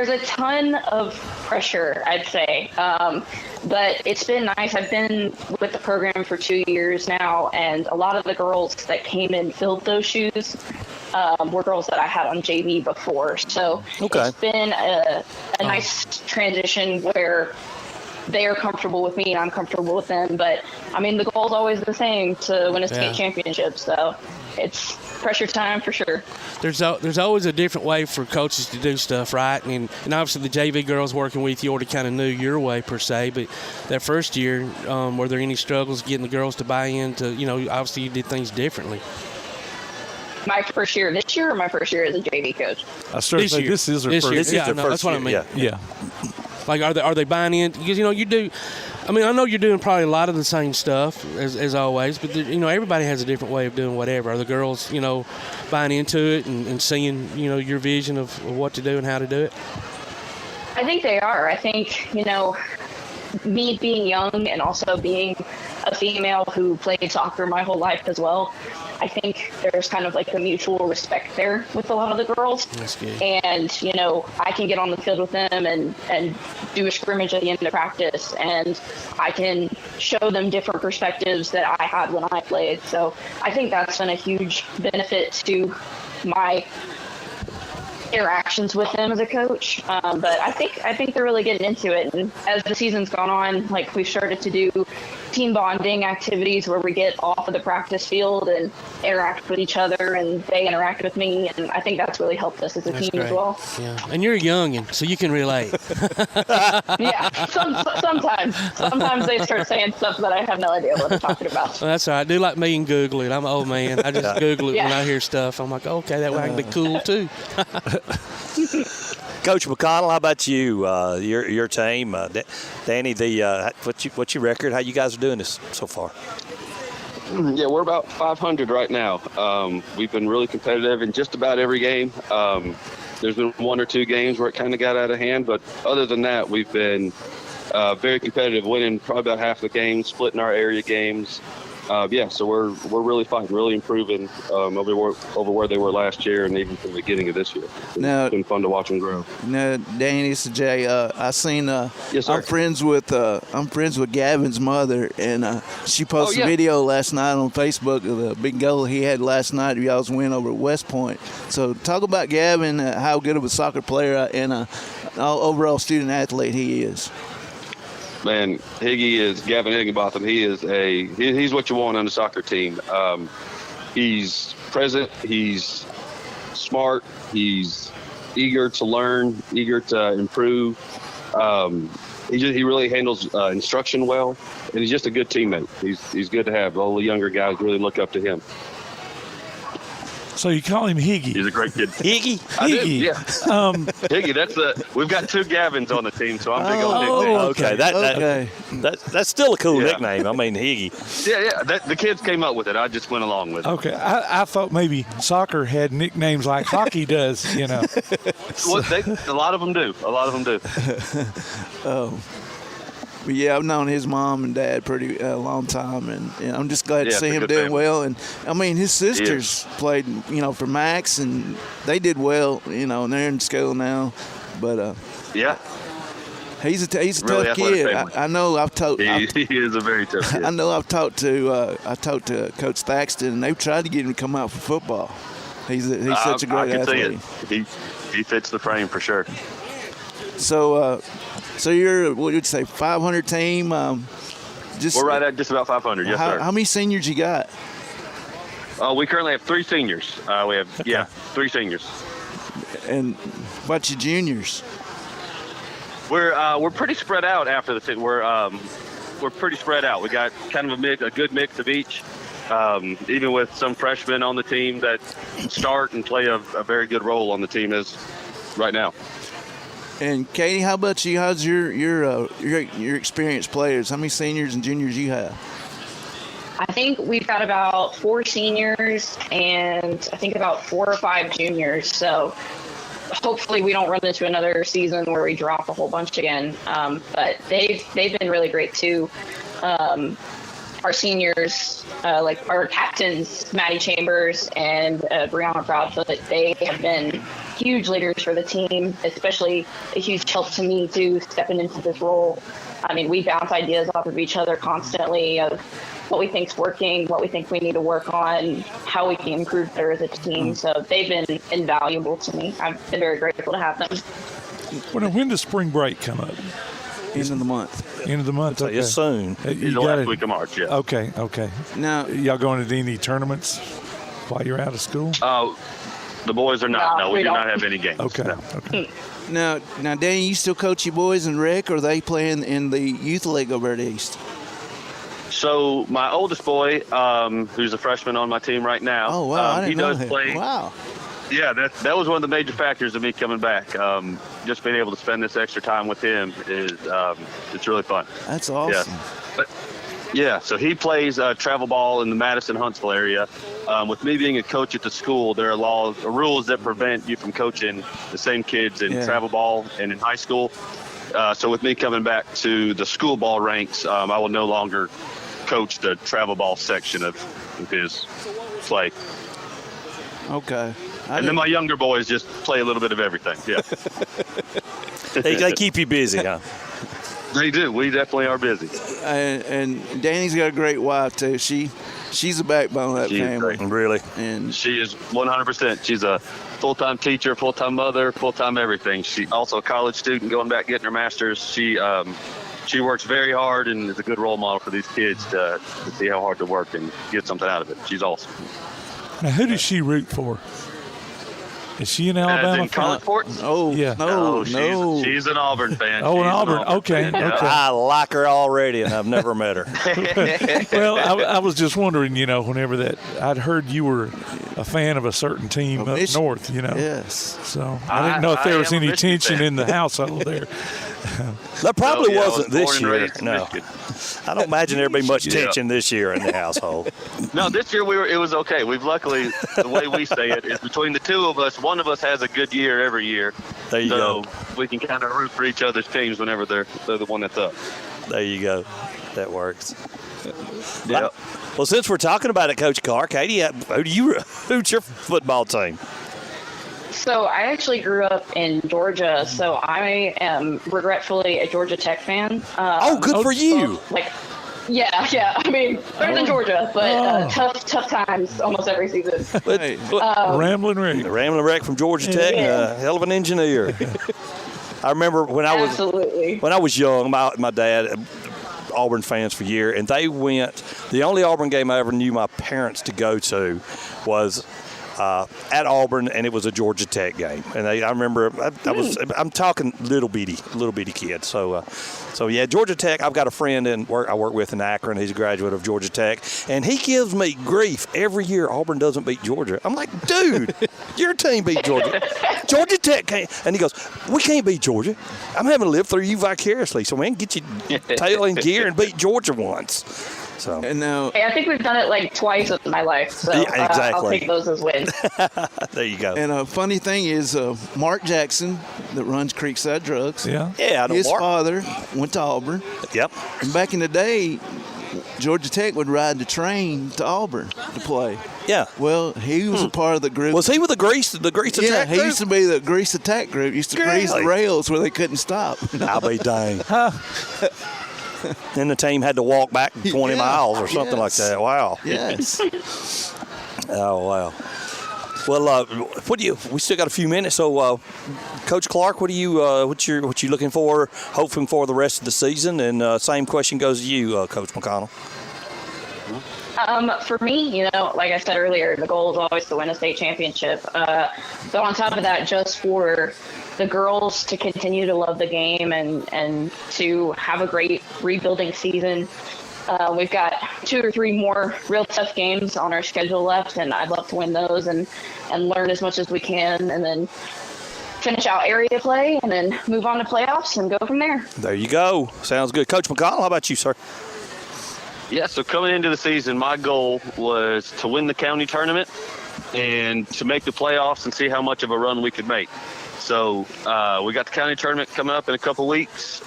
a ton of pressure, I'd say, but it's been nice. I've been with the program for 2 years now, and a lot of the girls that came in filled those shoes were girls that I had on JV before. So It's been a nice transition where they are comfortable with me and I'm comfortable with them. But I mean, the goal is always the same, to win a state championship. So it's pressure time for sure. There's always a different way for coaches to do stuff, right? And obviously the JV girls working with you already kind of knew your way per se. But that first year, were there any struggles getting the girls to buy into? Obviously you did things differently. My first year this year, or my first year as a JV coach? I started to say this is her first year. Yeah, that's what I mean. Yeah. Like, are they buying in? Because, you do. I mean, I know you're doing probably a lot of the same stuff as always, but, everybody has a different way of doing whatever. Are the girls, buying into it and seeing, your vision of what to do and how to do it? I think they are. I think, me being young and also being a female who played soccer my whole life as well, I think there's kind of like a mutual respect there with a lot of the girls. That's good. And, I can get on the field with them and do a scrimmage at the end of practice, and I can show them different perspectives that I had when I played. So I think that's been a huge benefit to my interactions with them as a coach. But I think they're really getting into it. And as the season's gone on, like, we've started to do team bonding activities where we get off of the practice field and interact with each other, and they interact with me, and I think that's really helped us as a team as well. Yeah, and you're young, and so you can relate. Yeah, sometimes they start saying stuff that I have no idea what they're talking about. Well, that's all right. Do like me and Google it. I'm an old man. I just Google it when I hear stuff. I'm like, okay, that way I can be cool too. Coach McConnell, how about you? Your team, Danny. What's your record? How you guys are doing this so far? Yeah, we're about 500 right now. We've been really competitive in just about every game. There's been 1 or 2 games where it kind of got out of hand, but other than that, we've been very competitive, winning probably about half the games, splitting our area games. So we're really fine, really improving over where they were last year, and even from the beginning of this year. It's been fun to watch them grow. Now, Danny, this is Jay. I seen. Yes, sir. I'm friends with Gavin's mother, and she posted a video last night on Facebook of the big goal he had last night. Y'all's win over West Point. So talk about Gavin, how good of a soccer player and overall student athlete he is. Man, Gavin Higginbotham. He's what you want on a soccer team. He's present. He's smart. He's eager to learn, eager to improve. He really handles instruction well, and he's just a good teammate. He's good to have. All the younger guys really look up to him. So you call him Higgy? He's a great kid. Higgy? I do, yeah. Higgy, we've got 2 Gavins on the team, so I'm big on nicknames. That's still a cool nickname. I mean, Higgy. Yeah. The kids came up with it. I just went along with it. Okay. I thought maybe soccer had nicknames like hockey does, Well, a lot of them do. But yeah, I've known his mom and dad pretty long time, and I'm just glad to see him doing well. And I mean, his sisters played, for Max, and they did well, and they're in school now. But he's a really tough kid. I know. He is a very tough kid. I know. I've talked to Coach Thaxton, and they've tried to get him to come out for football. He's such a great athlete. He fits the frame for sure. So you're, what would you say, 500 team? We're right at just about 500, yes, sir. How many seniors you got? We currently have 3 seniors. We have 3 seniors. And what you juniors? We're pretty spread out after the team. We're pretty spread out. We got kind of a good mix of each. Even with some freshmen on the team that start and play a very good role on the team as right now. And Katie, how about you? How's your experienced players? How many seniors and juniors you have? I think we've got about 4 seniors and I think about 4 or 5 juniors. So hopefully we don't run into another season where we drop a whole bunch again. But they've been really great too. Our seniors, like our captains, Maddie Chambers and Brianna Proudfoot, they have been huge leaders for the team, especially a huge help to me too, stepping into this role. I mean, we bounce ideas off of each other constantly of what we think's working, what we think we need to work on, how we can improve better as a team. So they've been invaluable to me. I've been very grateful to have them. When does spring break come up? End of the month. End of the month. Okay. It's soon. The last week of March. Yeah. Okay. Now, y'all going to any tournaments while you're out of school? The boys are not. No, we do not have any games. Okay. No. Okay. Now, Danny, you still coach your boys in rec, or are they playing in the youth league over at East? So my oldest boy, who's a freshman on my team right now, oh wow, I didn't know does that. play. Wow. Yeah, that was one of the major factors of me coming back. Just being able to spend this extra time with him is it's really fun. That's awesome. Yeah, so he plays travel ball in the Madison-Huntsville area. With me being a coach at the school, there are rules that prevent you from coaching the same kids in travel ball and in high school. So with me coming back to the school ball ranks, I will no longer coach the travel ball section of his play. Okay. And then my younger boys just play a little bit of everything. Yeah. They keep you busy, huh? They do. We definitely are busy. And Danny's got a great wife too. She's the backbone of that family. Really. And she is 100%. She's a full-time teacher, full-time mother, full-time everything. She's also a college student going back getting her master's. She works very hard and is a good role model for these kids to see how hard to work and get something out of it. She's awesome. Now, who does she root for? Is she an Alabama in college sports? Oh, yeah. No. She's an Auburn fan. Oh, an Auburn. Okay. I like her already, and I've never met her. Well, I was just wondering, whenever I'd heard you were a fan of a certain team up north, Yes. So I didn't know if there was any tension in the household there. That probably wasn't this born and year. raised in No, Michigan. I don't imagine there'd be much tension this year in the household. No, this year it was okay. We've luckily, the way we say it is between the two of us, one of us has a good year every year. There you go. We can kind of root for each other's teams whenever they're the one that's up. There you go. That works. Yeah. Well, since we're talking about it, Coach Carr, Katie, who's your football team? So I actually grew up in Georgia, so I am regretfully a Georgia Tech fan. Good for you. Yeah. I mean, better than Georgia, but tough times almost every season. Ramblin' Rick. Ramblin' Rick from Georgia Tech, hell of an engineer. I remember when I was young, my dad, Auburn fans for years, and they went. The only Auburn game I ever knew my parents to go to was at Auburn, and it was a Georgia Tech game. And I remember I'm talking little bitty kid. So yeah, Georgia Tech. I've got a friend I work with in Akron. He's a graduate of Georgia Tech, and he gives me grief every year. Auburn doesn't beat Georgia. I'm like, dude, your team beat Georgia. Georgia Tech can't. And he goes, we can't beat Georgia. I'm having to live through you vicariously. So man, get your tail in gear and beat Georgia once. So. And now, I think we've done it like twice in my life, so yeah, exactly. I'll take those as wins. There you go. And a funny thing is, Mark Jackson, that runs Creekside Drugs, I know his Mark. father went to Auburn. Yep. And back in the day, Georgia Tech would ride the train to Auburn to play. Yeah. Well, he was a part of the group. Was he with the grease attack group? Yeah, he used to be the grease attack group. Used to grease the rails where they couldn't stop. I'll be dang. Then the team had to walk back 20 miles or something like that. Wow. Yes. Oh, wow. Well, we still got a few minutes. So, Coach Clark, what you looking for, hoping for the rest of the season? And same question goes to you, Coach McConnell. For me, like I said earlier, the goal is always to win a state championship. But on top of that, just for the girls to continue to love the game and to have a great rebuilding season. We've got 2 or 3 more real tough games on our schedule left, and I'd love to win those and learn as much as we can, and then finish out area play and then move on to playoffs and go from there. There you go. Sounds good. Coach McConnell, how about you, sir? Yeah, so coming into the season, my goal was to win the county tournament and to make the playoffs and see how much of a run we could make. So we got the county tournament coming up in a couple weeks.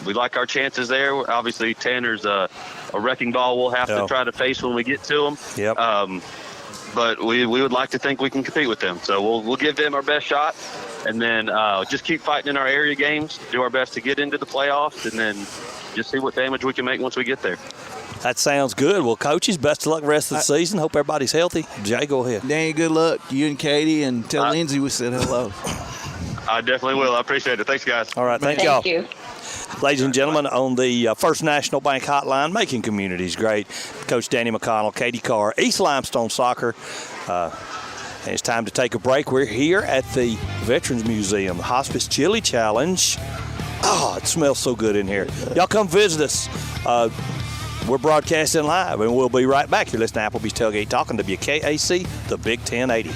We like our chances there. Obviously, Tanner's a wrecking ball we'll have to try to face when we get to them. Yep. But we would like to think we can compete with them. So we'll give them our best shot, and then just keep fighting in our area games, do our best to get into the playoffs, and then just see what damage we can make once we get there. That sounds good. Well, coaches, best of luck the rest of the season. Hope everybody's healthy. Jay, go ahead. Danny, good luck. You and Katie, and tell Lindsay we said hello. I definitely will. I appreciate it. Thanks, guys. All right. Thank y'all. You. Ladies and gentlemen, on the First National Bank Hotline, making communities great, Coach Danny McConnell, Caitie Carr, East Limestone Soccer. And it's time to take a break. We're here at the Veterans Museum, the Hospice Chili Challenge. Oh, it smells so good in here. Y'all come visit us. We're broadcasting live, and we'll be right back. You're listening to Applebee's Tailgate Talk on WKAC, the Big 1080.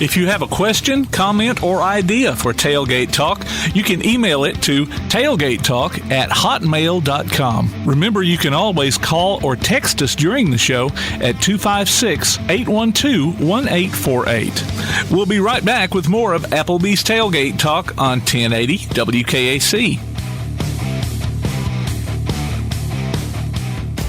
If you have a question, comment, or idea for Tailgate Talk, you can email it to tailgatetalk@hotmail.com. Remember, you can always call or text us during the show at 256-812-1848. We'll be right back with more of Applebee's Tailgate Talk on 1080 WKAC.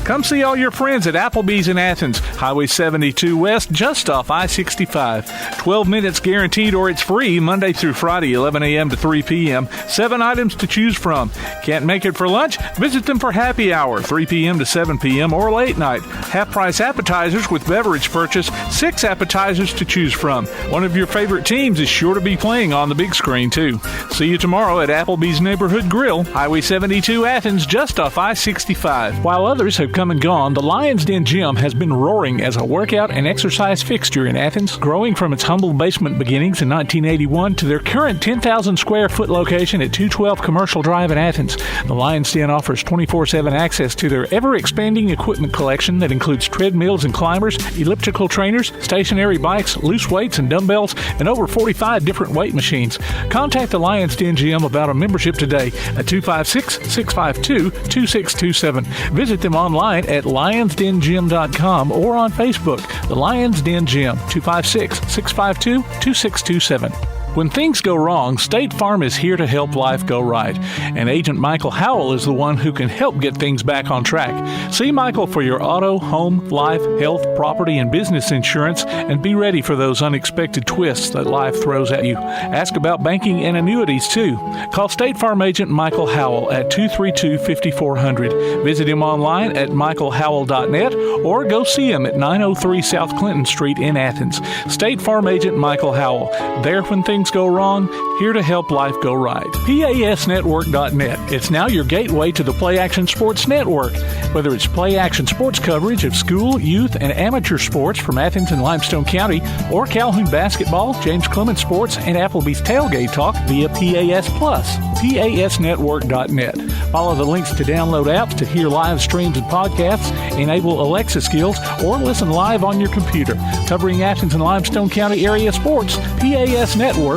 Come see all your friends at Applebee's in Athens, Highway 72 West, just off I-65. 12 minutes guaranteed or it's free Monday through Friday, 11 a.m. to 3 p.m. 7 items to choose from. Can't make it for lunch? Visit them for happy hour, 3 p.m. to 7 p.m. or late night. Half-price appetizers with beverage purchase, 6 appetizers to choose from. One of your favorite teams is sure to be playing on the big screen, too. See you tomorrow at Applebee's Neighborhood Grill, Highway 72 Athens, just off I-65. While others have come and gone, the Lions Den Gym has been roaring as a workout and exercise fixture in Athens, growing from its humble basement beginnings in 1981 to their current 10,000 square foot location at 212 Commercial Drive in Athens. The Lions Den offers 24/7 access to their ever-expanding equipment collection that includes treadmills and climbers, elliptical trainers, stationary bikes, loose weights and dumbbells, and over 45 different weight machines. Contact the Lions Den Gym about a membership today at 256-652-2627. Visit them online at lionsdengym.com or on Facebook, the Lions Den Gym, 256-652-2627. When things go wrong, State Farm is here to help life go right. And Agent Michael Howell is the one who can help get things back on track. See Michael for your auto, home, life, health, property, and business insurance, and be ready for those unexpected twists that life throws at you. Ask about banking and annuities, too. Call State Farm Agent Michael Howell at 232-5400. Visit him online at michaelhowell.net or go see him at 903 South Clinton Street in Athens. State Farm Agent Michael Howell. There when things go wrong, here to help life go right. PASnetwork.net. It's now your gateway to the Play Action Sports Network. Whether it's Play Action sports coverage of school, youth, and amateur sports from Athens and Limestone County, or Calhoun basketball, James Clemens Sports, and Applebee's Tailgate Talk via PAS Plus. PASnetwork.net. Follow the links to download apps to hear live streams and podcasts, enable Alexa skills, or listen live on your computer. Covering Athens and Limestone County area sports, PASnetwork.net.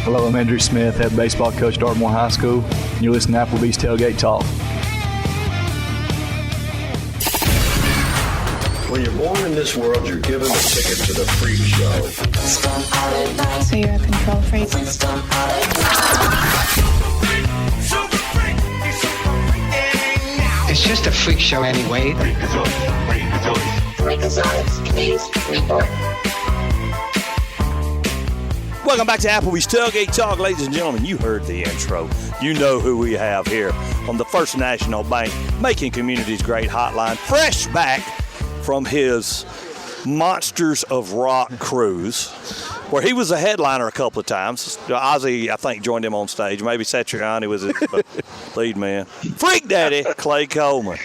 Hello, I'm Andrew Smith, head baseball coach at Dartmoor High School, and you're listening to Applebee's Tailgate Talk. When you're born in this world, you're given a ticket to the freak show. So you're a control freak? It's just a freak show anyway. Welcome back to Applebee's Tailgate Talk. Ladies and gentlemen, you heard the intro. You know who we have here on the First National Bank Making Communities Great hotline. Fresh back from his Monsters of Rock cruise, where he was a headliner a couple of times. Ozzy, I think, joined him on stage. Maybe Satriani was his lead man. Freak Daddy Clay Coleman.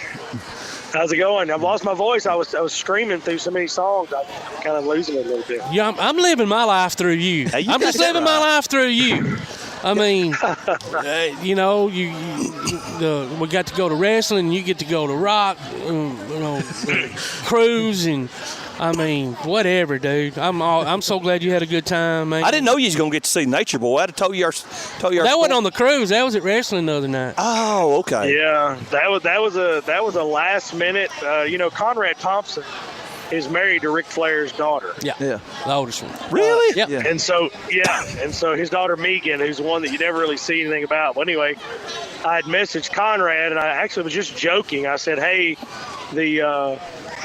How's it going? I've lost my voice. I was screaming through so many songs. I'm kind of losing it a little bit. Yeah, I'm living my life through you. Hey, I'm just living my life through you. I mean, we got to go to wrestling. You get to go to rock, cruise, and I mean, whatever, dude. I'm so glad you had a good time, man. I didn't know you was gonna get to see Nature Boy. I'd have told you our that wasn't on the cruise. That was at wrestling the other night. Oh, okay. Yeah, that was a last minute. Conrad Thompson is married to Ric Flair's daughter. Yeah, the oldest one. Really? Yeah. And so his daughter Megan, who's the one that you never really see anything about. Well, anyway, I had messaged Conrad, and I actually was just joking. I said, "Hey,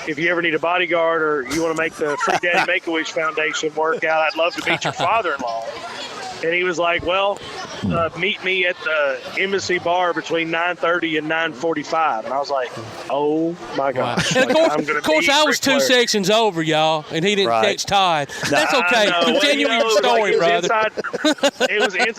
if you ever need a bodyguard or you want to make the Freak Daddy Make-A-Wish Foundation work out, I'd love to meet your father-in-law." And he was like, "Well, meet me at the Embassy Bar between 9:30 and 9:45." And I was like, "Oh my gosh!" And of course, I was two sections over, y'all, and he didn't catch Todd. That's okay. Continue your story, brother.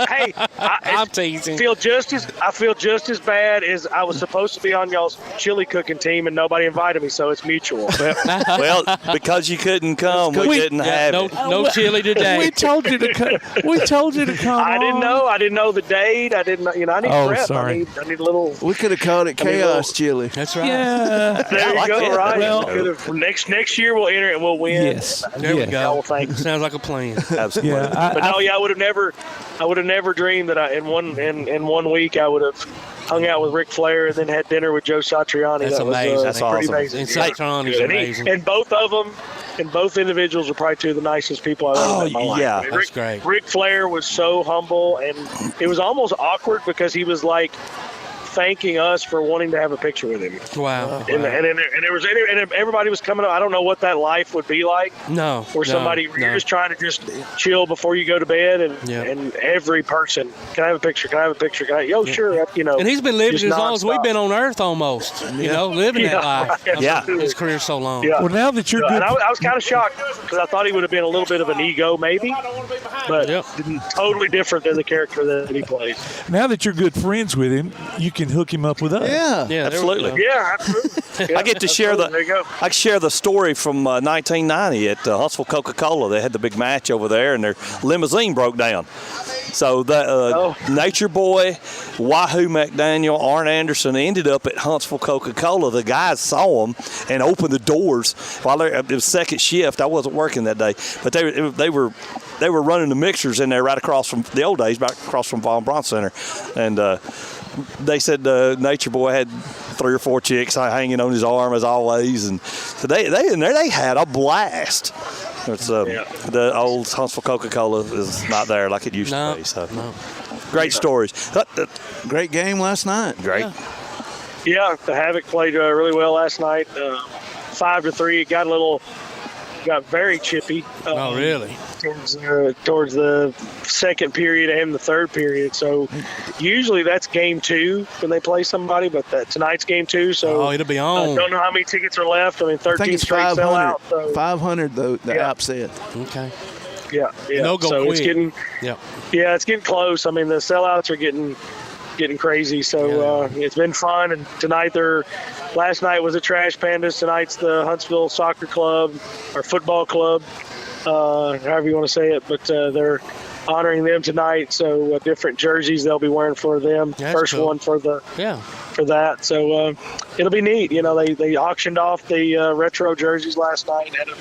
Hey, I'm teasing. I feel just as bad as I was supposed to be on y'all's chili cooking team, and nobody invited me, so it's mutual. Well, because you couldn't come, we didn't have it. No chili today. We told you to come. We told you to come. I didn't know the date. I didn't know. I need prep. Sorry. I need a little. We could have called it Chaos Chili. That's right. Yeah. There you go. Right. Well, next year we'll enter it and we'll win. Yes. There we go. Thank you. Sounds like a plan. Absolutely. Yeah, I would have never dreamed that in one week I would have hung out with Ric Flair and then had dinner with Joe Satriani. That's amazing. That's awesome. Amazing. And Satriani's amazing. And both of them. And both individuals are probably two of the nicest people I've ever met in my life. Yeah, I mean, that's great. Ric Flair was so humble, and it was almost awkward because he was like thanking us for wanting to have a picture with him. Wow. And everybody was coming up. I don't know what that life would be like. No. Where you're just trying to just chill before you go to bed, and every person, can I have a picture? Can I have a picture? Sure. And he's been living as long as we've been on Earth almost. Living that life. Yeah. His career's so long. Yeah. Well, now that you're good, and I was kind of shocked because I thought he would have been a little bit of an ego, maybe, but totally different than the character that he plays. now that you're good friends with him, you can hook him up with us. Yeah. Absolutely. Yeah, absolutely. I get to share There you go. I share the story from 1990 at Huntsville Coca-Cola. They had the big match over there, and their limousine broke down. So the Nature Boy, Wahoo McDaniel, Arn Anderson ended up at Huntsville Coca-Cola. The guys saw them and opened the doors while it was second shift. I wasn't working that day, but they were running the mixers in there right across from the old days, right across from Von Braun Center, and they said Nature Boy had 3 or 4 chicks hanging on his arm as always, and so they in there they had a blast. It's the old Huntsville Coca-Cola is not there like it used to be. So great stories. Great game last night. Great. Yeah, the Havoc played really well last night. 5-3. It got very chippy. Oh, really? Towards the second period and the third period. So usually that's game 2 when they play somebody, but tonight's game 2. So it'll be on. I don't know how many tickets are left. I mean, 13 I think it's straight 500. sell out. So. 500 though. The app said. Okay. Yeah. They'll go so quick. It's getting close. I mean, the sellouts are getting crazy. So it's been fun. And tonight last night was the Trash Pandas. Tonight's the Huntsville Soccer Club or Football Club, however you want to say it. But they're honoring them tonight. So different jerseys they'll be wearing for them. That's First cool. one for that. So it'll be neat. They auctioned off the retro jerseys last night. Had them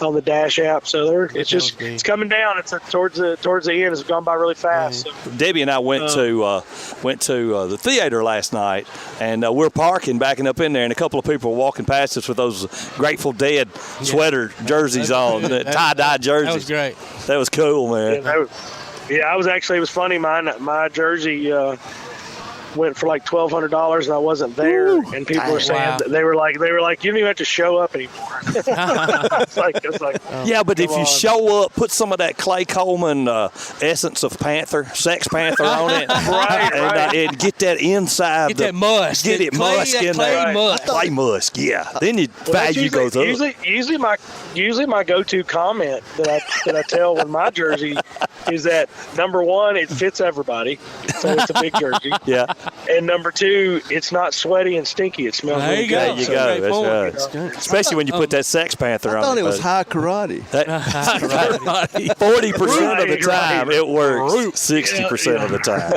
on the Dash app, so it's coming down. It's towards the end. It's gone by really fast. Right. So. Debbie and I went to the theater last night, and we're backing up in there, and a couple of people were walking past us with those Grateful Dead sweater jerseys on, tie-dye jerseys. That was great. That was cool, man. It was funny. My jersey went for like $1,200 and I wasn't there, and people were saying that they were like you don't even have to show up anymore. it's like yeah, but if you show up, put some of that Clay Coleman essence of Sex Panther on it, and get that inside. Get that musk. Get it musk in there. Clay musk, yeah. Then your value goes up. Usually my go-to comment that I tell with my jersey is that, number one, it fits everybody, so it's a big jersey. Yeah. And number two, it's not sweaty and stinky. It smells really good. There you go. That's right. Especially when you put that Sex Panther on it. I thought it was high karate. 40% of the time it works. 60% of the time.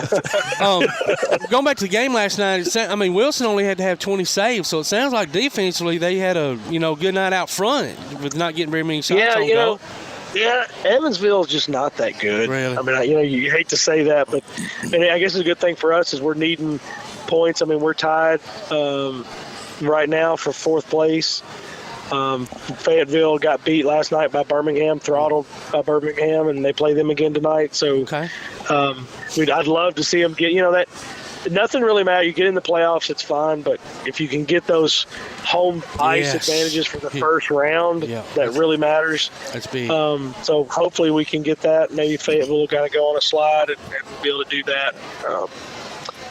Going back to the game last night, Wilson only had to have 20 saves, so it sounds like defensively they had a good night out front with not getting very many shots on goal. Yeah, Evansville is just not that good. Really? I mean, you hate to say that, but I guess it's a good thing for us is we're needing points. I mean, we're tied right now for fourth place. Fayetteville got beat last night by Birmingham, throttled by Birmingham, and they play them again tonight. So I'd love to see them get, that. Nothing really matters. You get in the playoffs, it's fine. But if you can get those home ice advantages for the first round, that really matters. That's big. So hopefully we can get that. Maybe Fayetteville will kind of go on a slide and be able to do that.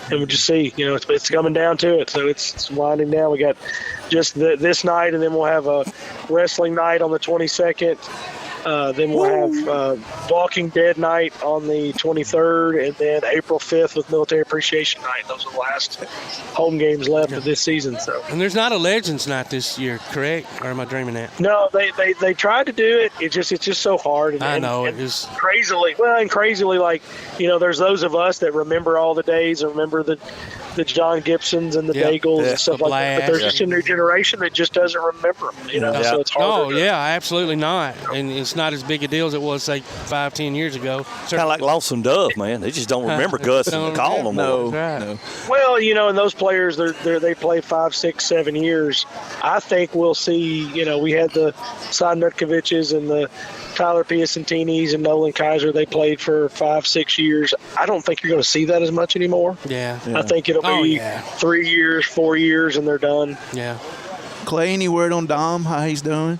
And we'll just see. It's coming down to it. So it's winding down. We got just this night, and then we'll have a wrestling night on the 22nd. Then we'll have Walking Dead night on the 23rd, and then April 5th with Military Appreciation Night. Those are the last home games left of this season. So, and there's not a Legends night this year, correct? Or am I dreaming that? No, they tried to do it. It's just so hard. And, I know and it is crazily. Well, and crazily, there's those of us that remember all the days, and remember the John Gibsons and the Daigles and stuff like that. But there's just a new generation that just doesn't remember them. So it's hard. Oh, absolutely not. And it's not as big a deal as it was, say, 5-10 years ago. Kind of like Lonesome Dove, man. They just don't remember Gus and McConnell no more. No. Well, and those players, they play 5, 6, 7 years. I think we'll see, we had the Sodnutkoviches and the Tyler Piacentinis and Nolan Kaiser. They played for 5, 6 years. I don't think you're going to see that as much anymore. Yeah. I think it'll be 3 years, 4 years, and they're done. Yeah. Clay, any word on Dom, how he's doing?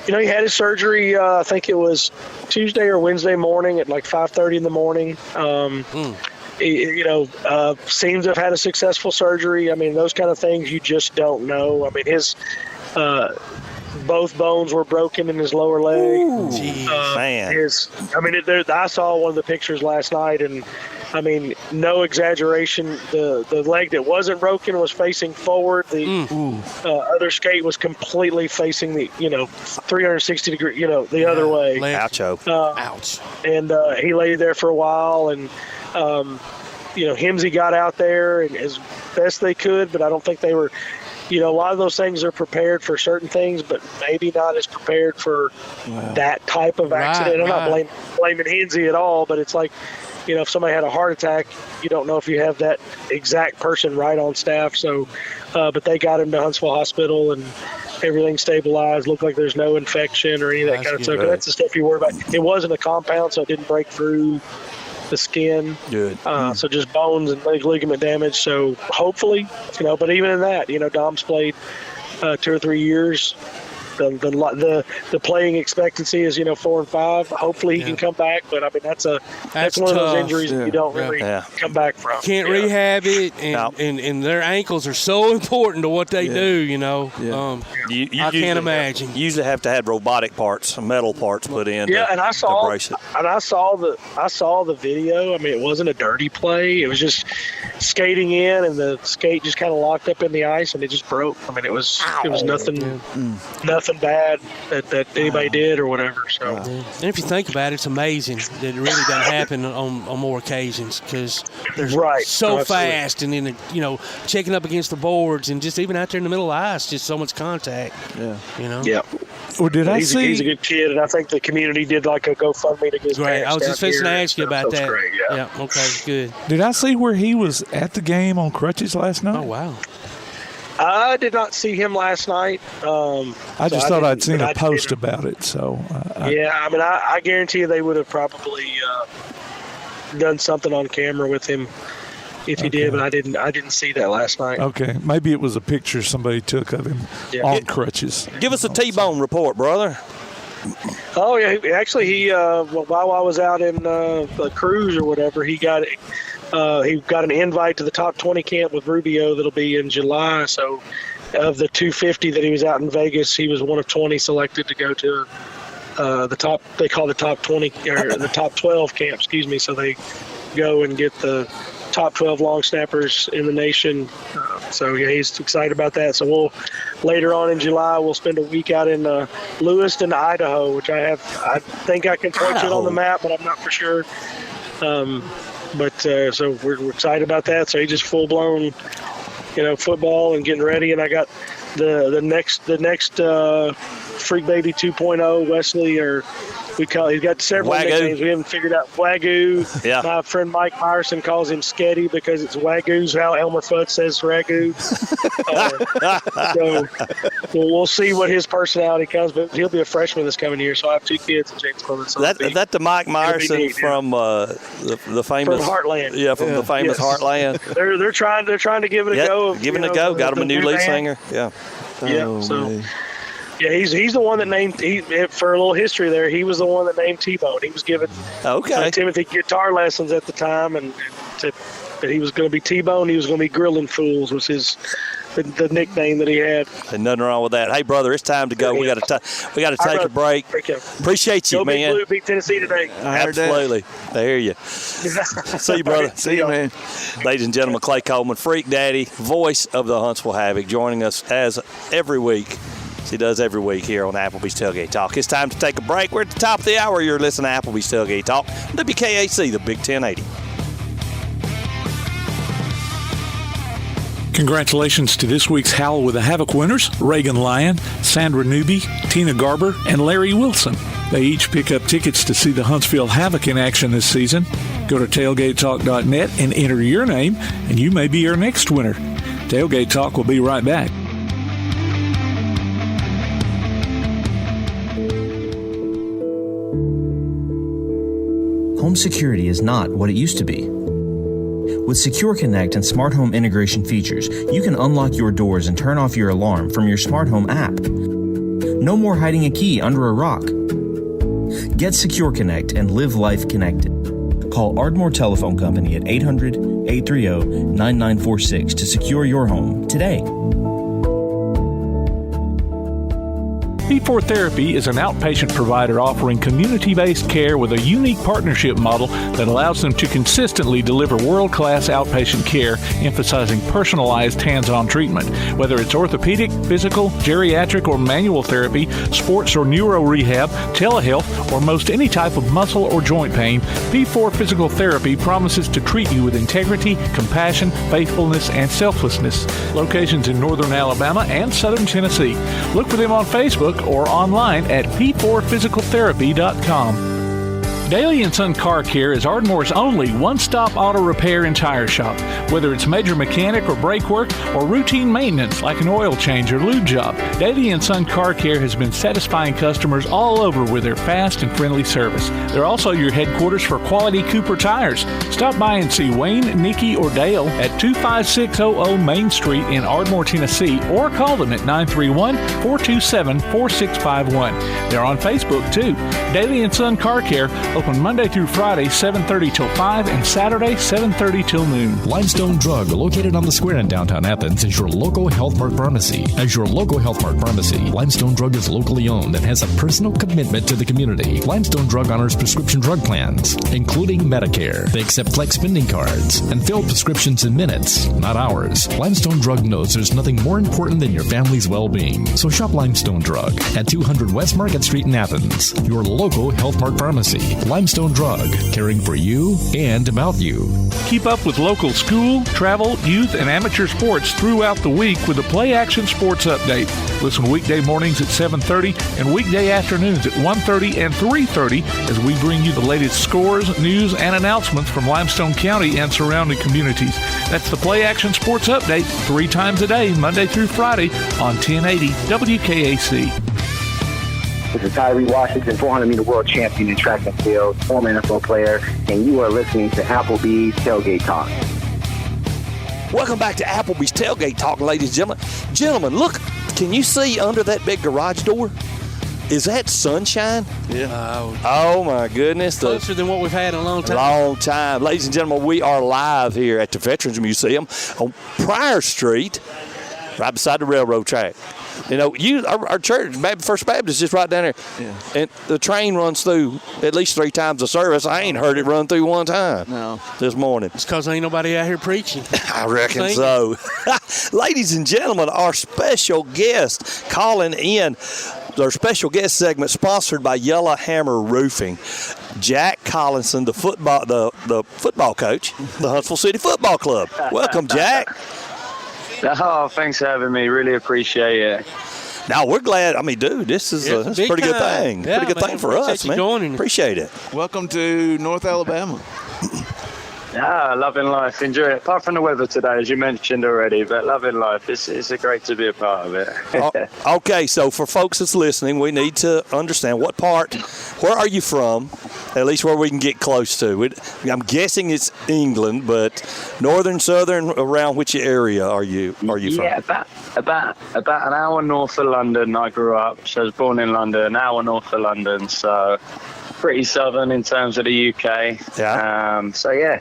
He had his surgery, I think it was Tuesday or Wednesday morning at like 5:30 in the morning. Seems to have had a successful surgery. I mean, those kind of things you just don't know. I mean, his both bones were broken in his lower leg. Man. I saw one of the pictures last night, and I mean, no exaggeration. The leg that wasn't broken was facing forward. The other skate was completely facing the 360 degree the other way. Ouch. And he lay there for a while, and Himsey got out there and as best they could, but I don't think they were. A lot of those things are prepared for certain things, but maybe not as prepared for that type of accident. I'm not blaming Hensey at all, but it's like, if somebody had a heart attack, you don't know if you have that exact person right on staff. So, but they got him to Huntsville Hospital and everything stabilized. Looked like there's no infection or any of that kind of stuff. But that's the stuff you worry about. It wasn't a compound, so it didn't break through the skin. Good. So just bones and ligament damage. So hopefully, but even in that, Dom's played 2 or 3 years. The playing expectancy is 4 and 5. Hopefully he can come back, but I mean that's one of those injuries that you don't really come back from. Can't rehab it, and their ankles are so important to what they do. I can't imagine. You usually have to have robotic parts, metal parts put in. And I saw the video. I mean, it wasn't a dirty play. It was just skating in, and the skate just kind of locked up in the ice, and it just broke. I mean, it was nothing bad that anybody did or whatever. So, and if you think about it, it's amazing that it really doesn't happen on more occasions because they're so fast, and then checking up against the boards, and just even out there in the middle of the ice, just so much contact. Yeah. Well, he's a good kid, and I think the community did like a GoFundMe to get great. I was just fixing to ask you about that. Great, yeah. Okay. Good. Did I see where he was at the game on crutches last night? Oh wow. I did not see him last night. I just thought I'd seen a post about it. So I guarantee you they would have probably done something on camera with him if he did, but I didn't see that last night. Okay, maybe it was a picture somebody took of him on crutches. Give us a T-bone report, brother. Oh yeah, actually while I was out in a cruise or whatever, he got an invite to the top 20 camp with Rubio that'll be in July. So of the 250 that he was out in Vegas, he was one of 20 selected to go to the top. They call the top 20 or the top 12 camp. Excuse me. So they go and get the top 12 long snappers in the nation. So yeah, he's excited about that. So later on in July, we'll spend a week out in Lewiston, Idaho, which I think I can point it on the map, but I'm not for sure. So we're excited about that. So he just full blown, football and getting ready. And I got the next Freak Baby 2.0 Wesley, or he's got several nicknames. We haven't figured out. Wagyu. Yeah. My friend Mike Myerson calls him Sketty because it's Wagyu's how Elmer Fudd says Ragu. So we'll see what his personality comes, but he'll be a freshman this coming year. So I have 2 kids in James Clement. So that the Mike Myerson from the famous from Heartland. Yeah, from the famous Heartland. They're trying to give it a go. Give it a go. Got him a new lead singer. Yeah. Yeah. So. Yeah, he's the one that named for a little history there. He was the one that named T-Bone. He was given Timothy guitar lessons at the time, and said that he was going to be T-Bone. He was going to be Grilling Fools was the nickname that he had. And nothing wrong with that. Hey, brother, it's time to go. We got to take a break. Appreciate you, man. Go Big Blue, beat Tennessee today. Absolutely. I hear you. See you, brother. See you, man. Ladies and gentlemen, Clay Coleman, Freak Daddy, voice of the Huntsville Havoc, joining us as every week. He does every week here on Applebee's Tailgate Talk. It's time to take a break. We're at the top of the hour. You're listening to Applebee's Tailgate Talk. WKAC, the Big 1080. Congratulations to this week's Howl with the Havoc winners, Reagan Lyon, Sandra Newby, Tina Garber, and Larry Wilson. They each pick up tickets to see the Huntsville Havoc in action this season. Go to tailgatetalk.net and enter your name, and you may be our next winner. Tailgate Talk will be right back. Home security is not what it used to be. With Secure Connect and smart home integration features, you can unlock your doors and turn off your alarm from your smart home app. No more hiding a key under a rock. Get Secure Connect and live life connected. Call Ardmore Telephone Company at 800-830-9946 to secure your home today. P4 Therapy is an outpatient provider offering community-based care with a unique partnership model that allows them to consistently deliver world-class outpatient care, emphasizing personalized hands-on treatment. Whether it's orthopedic, physical, geriatric, or manual therapy, sports or neuro rehab, telehealth, or most any type of muscle or joint pain, P4 Physical Therapy promises to treat you with integrity, compassion, faithfulness, and selflessness. Locations in northern Alabama and southern Tennessee. Look for them on Facebook or online at p4physicaltherapy.com. Daly & Son Car Care is Ardmore's only one-stop auto repair and tire shop. Whether it's major mechanic or brake work or routine maintenance like an oil change or lube job, Daly & Son Car Care has been satisfying customers all over with their fast and friendly service. They're also your headquarters for quality Cooper tires. Stop by and see Wayne, Nikki, or Dale at 25600 Main Street in Ardmore, Tennessee, or call them at 931-427-4651. They're on Facebook, too. Daly & Son Car Care, open Monday through Friday, 7:30 till 5, and Saturday, 7:30 till noon. Limestone Drug, located on the square in downtown Athens, is your local Health Mart pharmacy. As your local Health Mart pharmacy, Limestone Drug is locally owned and has a personal commitment to the community. Limestone Drug honors prescription drug plans, including Medicare. They accept flex spending cards and fill prescriptions in minutes, not hours. Limestone Drug knows there's nothing more important than your family's well-being. So shop Limestone Drug at 200 West Market Street in Athens, your local Health Mart pharmacy. Limestone Drug, caring for you and about you. Keep up with local school, travel, youth, and amateur sports throughout the week with the Play Action Sports Update. Listen weekday mornings at 7:30 and weekday afternoons at 1:30 and 3:30 as we bring you the latest scores, news, and announcements from Limestone County and surrounding communities. That's the Play Action Sports Update 3 times a day, Monday through Friday on 1080 WKAC. This is Tyree Washington, 400-meter world champion in track and field, former NFL player, and you are listening to Applebee's Tailgate Talk. Welcome back to Applebee's Tailgate Talk, ladies and gentlemen. Gentlemen, look, can you see under that big garage door? Is that sunshine? Yeah. Oh, my goodness. Closer than what we've had in a long time. Long time. Ladies and gentlemen, we are live here at the Veterans Museum on Pryor Street, right beside the railroad track. You know, our church, First Baptist, is just right down there. Yeah. And the train runs through at least 3 times a service. I ain't heard it run through one time this morning. It's because ain't nobody out here preaching. I reckon so. Ladies and gentlemen, our special guest calling in our special guest segment sponsored by Yellow Hammer Roofing. Jack Collison, the football coach, the Huntsville City Football Club. Welcome, Jack. Oh, thanks for having me. Really appreciate it. Now, we're glad. I mean, dude, this is a pretty good thing. Yeah, pretty good thing for us, man. Appreciate it. Welcome to North Alabama. Yeah, loving life. Enjoy it. Apart from the weather today, as you mentioned already, but loving life. It's great to be a part of it. Okay, so for folks that's listening, we need to understand where are you from, at least where we can get close to. I'm guessing it's England, but northern, southern, around which area are you from? Yeah, about an hour north of London I grew up. So I was born in London, an hour north of London, so pretty southern in terms of the UK. Yeah. So yeah.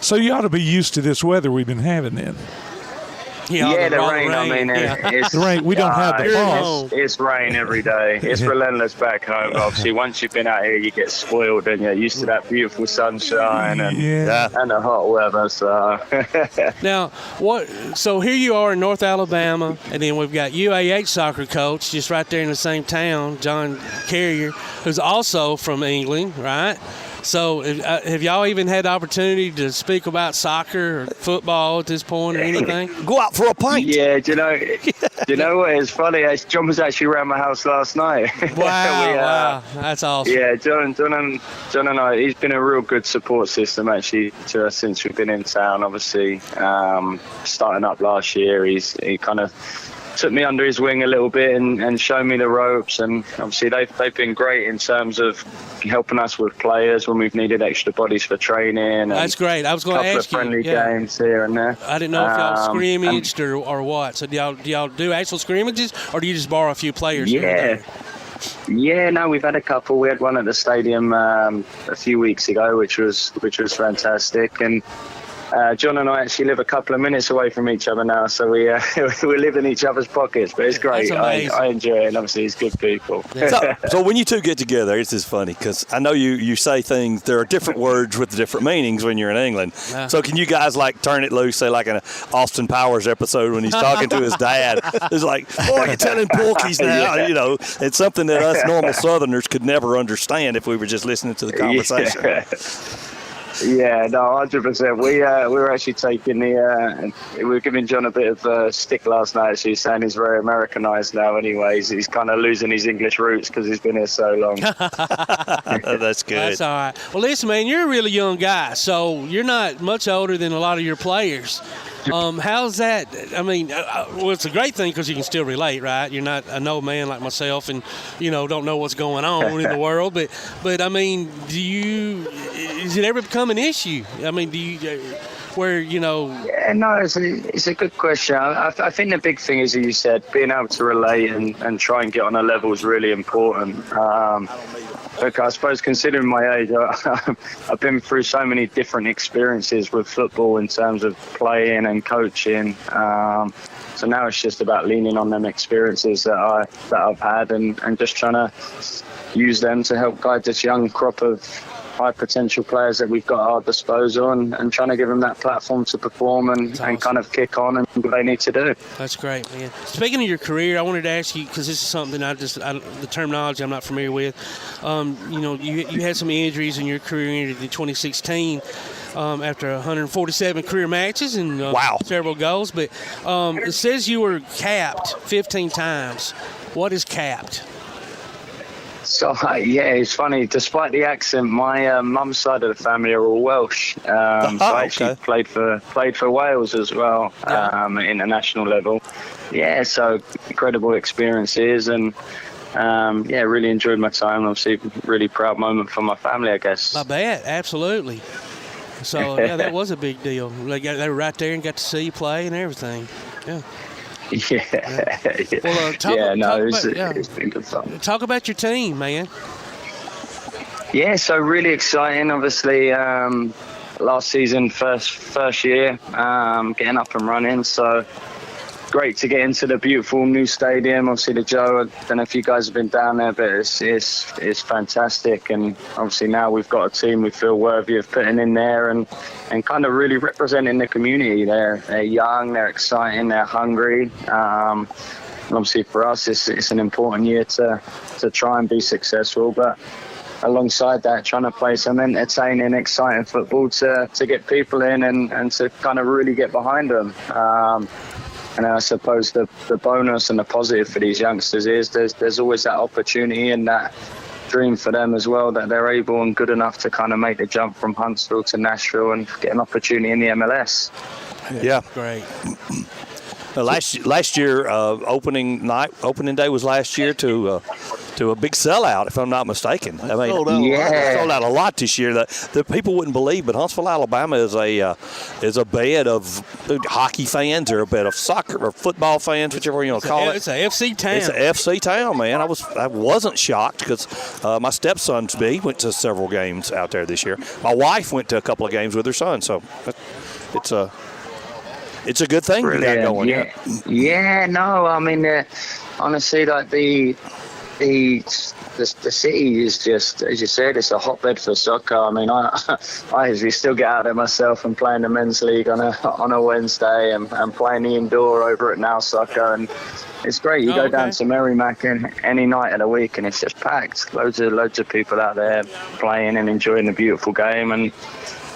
So you ought to be used to this weather we've been having then. Yeah, the rain. I mean, it's the rain. We don't have the frost. It's rain every day. It's relentless back home. Obviously, once you've been out here, you get spoiled and you're used to that beautiful sunshine and the hot weather. So now, so here you are in North Alabama, and then we've got UAH soccer coach just right there in the same town, John Carrier, who's also from England, right? So have y'all even had the opportunity to speak about soccer or football at this point or anything? Go out for a pint. Yeah, do you know what? It's funny. John was actually around my house last night. Wow, that's awesome. Yeah, John and I, he's been a real good support system actually to us since we've been in town. Obviously, starting up last year, he kind of took me under his wing a little bit and showed me the ropes, and obviously they've been great in terms of helping us with players when we've needed extra bodies for training. That's great. I was going to ask you. A couple of friendly games here and there. I didn't know if y'all scrimmaged or what. So do y'all do actual scrimmages, or do you just borrow a few players? Yeah, no, we've had a couple. We had one at the stadium a few weeks ago, which was fantastic, and John and I actually live a couple of minutes away from each other now, so we live in each other's pockets, but it's great. I enjoy it, and obviously he's good people. So when you two get together, it's just funny, because I know you say things, there are different words with different meanings when you're in England. So can you guys turn it loose, say like an Austin Powers episode when he's talking to his dad? It's like, boy, you're telling porkies now. Yeah. You know, it's something that us normal Southerners could never understand if we were just listening to the conversation. Yeah, no, 100%. We were actually taking we were giving John a bit of stick last night. She's saying he's very Americanized now. Anyways, he's kind of losing his English roots because he's been here so long. That's good. That's all right. Well, listen, man, you're a really young guy, so you're not much older than a lot of your players. How's that? I mean, well, it's a great thing because you can still relate, right? You're not an old man like myself and, don't know what's going on in the world. But I mean, is it ever become an issue? I mean, Yeah, no, it's a good question. I think the big thing is, as you said, being able to relate and try and get on a level is really important. Look, I suppose considering my age, I've been through so many different experiences with football in terms of playing and coaching. So now it's just about leaning on them experiences that I've had and just trying to use them to help guide this young crop of high potential players that we've got at our disposal and trying to give them that platform to perform and kind of kick on and what they need to do. That's great, man. Speaking of your career, I wanted to ask you, because this is something the terminology I'm not familiar with. You had some injuries in your career in 2016 after 147 career matches and several goals. But it says you were capped 15 times. What is capped? So, it's funny. Despite the accent, my mum's side of the family are all Welsh. So I actually played for Wales as well at international level. Yeah, so incredible experiences and, really enjoyed my time. Obviously, really proud moment for my family, I guess. I bet, absolutely. So, yeah, that was a big deal. They were right there and got to see you play and everything. Yeah. Yeah. Well, it's been good fun. Talk about your team, man. Yeah, so really exciting. Obviously, last season, first year, getting up and running. So great to get into the beautiful new stadium. Obviously, the Joe. I don't know if you guys have been down there, but it's fantastic. And obviously now we've got a team we feel worthy of putting in there and kind of really representing the community. They're young, they're exciting, they're hungry. Obviously for us, it's an important year to try and be successful, but alongside that, trying to play some entertaining, exciting football to get people in and to kind of really get behind them. And I suppose the bonus and the positive for these youngsters is there's always that opportunity and that dream for them as well, that they're able and good enough to kind of make the jump from Huntsville to Nashville and get an opportunity in the MLS. Yeah. Great. Last year, opening day was last year to a big sellout, if I'm not mistaken. I mean, sold out a lot this year. The people wouldn't believe, but Huntsville, Alabama is a bed of hockey fans or a bed of soccer or football fans, whichever you want to call it. It's a FC town. It's a FC town, man. I wasn't shocked because my stepson went to several games out there this year. My wife went to a couple of games with her son, so it's a good thing we got going. Yeah. No, I mean, honestly, like the city is just, as you said, it's a hotbed for soccer. I mean, I usually still get out there myself and play in the men's league on a Wednesday and playing the indoor over at Now Soccer, and it's great. You go down to Merrimack any night of the week and it's just packed. Loads of people out there playing and enjoying the beautiful game. And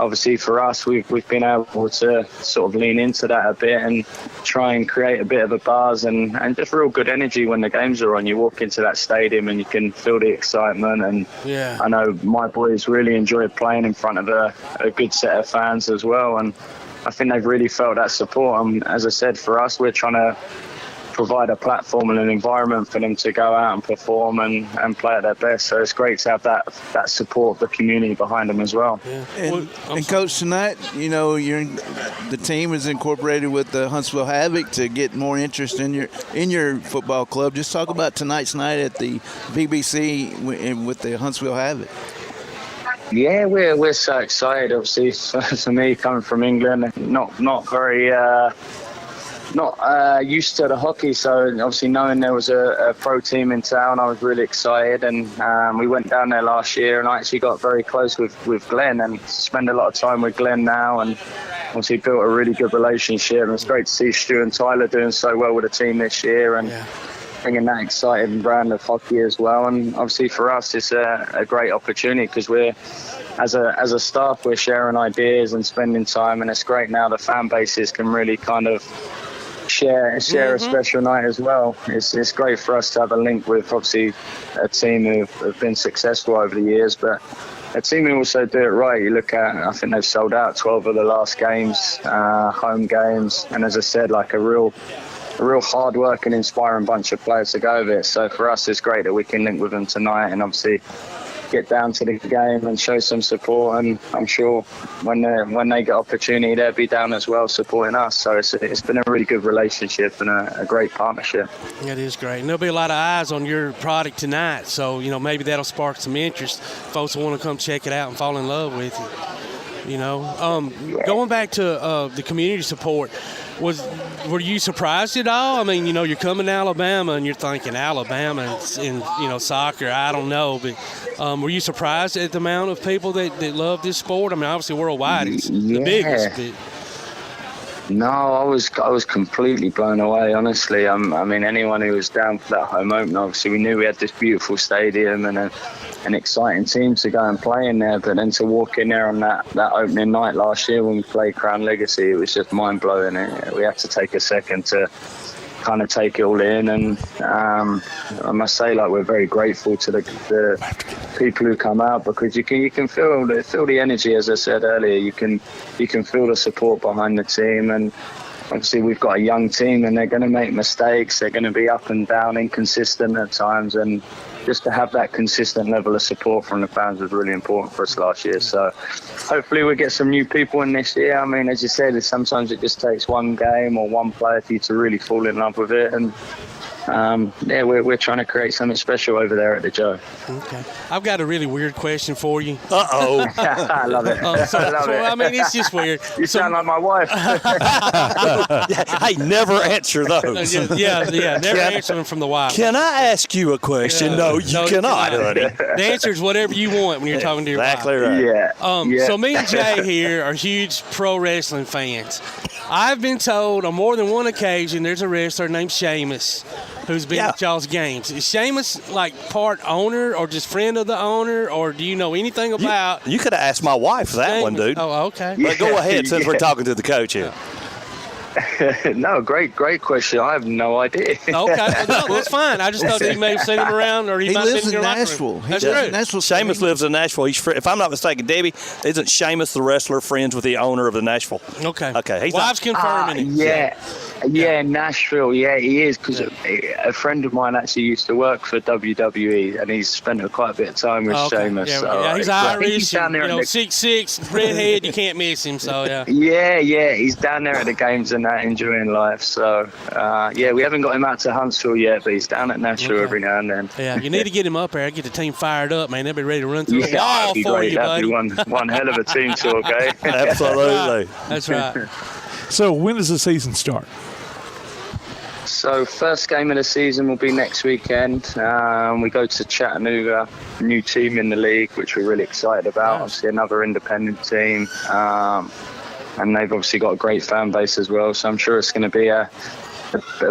obviously for us, we've been able to sort of lean into that a bit and try and create a bit of a buzz and just real good energy when the games are on. You walk into that stadium and you can feel the excitement. And I know my boys really enjoy playing in front of a good set of fans as well. And I think they've really felt that support. And as I said, for us, we're trying to provide a platform and an environment for them to go out and perform and play at their best. So it's great to have that support of the community behind them as well. Yeah. And Coach, tonight, the team is incorporated with the Huntsville Havoc to get more interest in your football club. Just talk about tonight's night at the BBC with the Huntsville Havoc. Yeah, we're so excited. Obviously, for me, coming from England, not very used to the hockey, so obviously knowing there was a pro team in town, I was really excited. And we went down there last year, and I actually got very close with Glenn and spend a lot of time with Glenn now, and obviously built a really good relationship. And it's great to see Stu and Tyler doing so well with the team this year and bringing that exciting brand of hockey as well. And obviously for us, it's a great opportunity because we're, as a staff, we're sharing ideas and spending time, and it's great now the fan bases can really kind of share a special night as well. It's great for us to have a link with obviously a team who have been successful over the years, but a team who also do it right. You look at, I think they've sold out 12 of the last games, home games, and as I said, like a real hard work and inspiring bunch of players to go with it. So for us, it's great that we can link with them tonight and obviously get down to the game and show some support. And I'm sure when they get opportunity, they'll be down as well supporting us. So it's been a really good relationship and a great partnership. It is great. And there'll be a lot of eyes on your product tonight. So, maybe that'll spark some interest. Folks will want to come check it out and fall in love with it. Going back to the community support, were you surprised at all? I mean, you're coming to Alabama and you're thinking Alabama in soccer. I don't know, but were you surprised at the amount of people that love this sport? I mean, obviously worldwide, it's the biggest. But... No, I was completely blown away. Honestly, I mean, anyone who was down for that home opener, obviously we knew we had this beautiful stadium and an exciting team to go and play in there, but then to walk in there on that opening night last year when we played Crown Legacy, it was just mind-blowing. We had to take a second to kind of take it all in, and I must say, we're very grateful to the people who come out, because you can feel the energy. As I said earlier, you can feel the support behind the team. And obviously we've got a young team and they're going to make mistakes, they're going to be up and down, inconsistent at times, and just to have that consistent level of support from the fans was really important for us last year. So hopefully we get some new people in this year. I mean, as you said, sometimes it just takes one game or one player for you to really fall in love with it. And we're trying to create something special over there at the Joe. Okay. I've got a really weird question for you. Uh-oh. I love it. I mean, it's just weird. You sound like my wife. Hey, never answer those. Yeah, never answer them from the wife. Can I ask you a question? No, you cannot, honey. The answer is whatever you want when you're talking to your wife. Exactly right. Yeah. So me and Jay here are huge pro wrestling fans. I've been told on more than one occasion there's a wrestler named Sheamus who's been at y'all's games. Is Sheamus like part owner or just friend of the owner, or do you know anything about? You could have asked my wife that Sheamus? one, dude. Oh, okay. But go ahead since we're talking to the coach here. No, great question. I have no idea. Okay, well, no, that's fine. I just thought that you may have seen him around, or he might lives have been in your Nashville. That's true. Seamus lives in Nashville. If I'm not mistaken, Debbie, isn't Seamus the wrestler friends with the owner of the Nashville? Okay. He's Wife's confirming it. Yeah, Nashville. Yeah, he is, because a friend of mine actually used to work for WWE, and he's spent quite a bit of time with Sheamus. Yeah, he's Irish. He's down there 6'6", redhead. You can't miss him. So yeah, he's down there at the games and that, enjoying life. So we haven't got him out to Huntsville yet, but he's down at Nashville every now and then. Yeah, you need to get him up there. Get the team fired up, man. They'll be ready to run through the wall for you, buddy. That'd be one hell of a team talk, eh? Absolutely. That's right. So when does the season start? So first game of the season will be next weekend. We go to Chattanooga, new team in the league, which we're really excited about. Nice. Obviously another independent team. And they've obviously got a great fan base as well. So I'm sure it's going to be a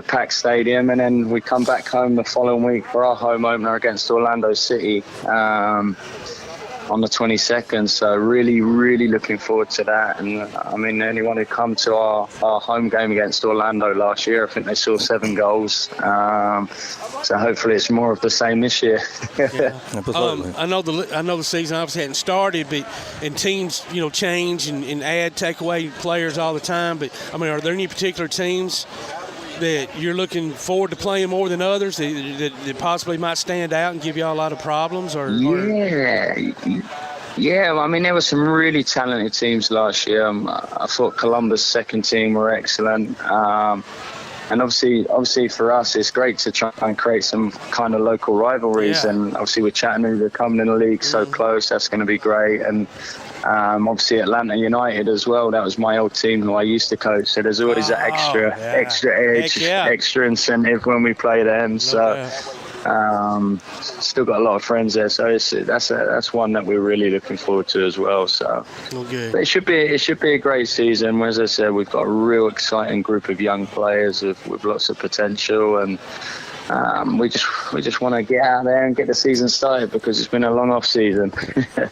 packed stadium. And then we come back home the following week for our home opener against Orlando City on the 22nd. So really, really looking forward to that. And I mean, anyone who come to our home game against Orlando last year, I think they saw 7 goals. So hopefully it's more of the same this year. I know the season obviously hadn't started, and teams change and add, take away players all the time. But I mean, are there any particular teams that you're looking forward to playing more than others that possibly might stand out and give you all a lot of problems? Yeah, I mean, there were some really talented teams last year. I thought Columbus' second team were excellent. And obviously for us, it's great to try and create some kind of local rivalries. Yeah. And obviously with Chattanooga coming in the league so close, that's going to be great. And obviously Atlanta United as well. That was my old team who I used to coach. So there's always that extra edge, extra incentive when we play them. So still got a lot of friends there. So that's one that we're really looking forward to as well. So but it should be a great season. As I said, we've got a real exciting group of young players with lots of potential, and we just want to get out there and get the season started, because it's been a long off season.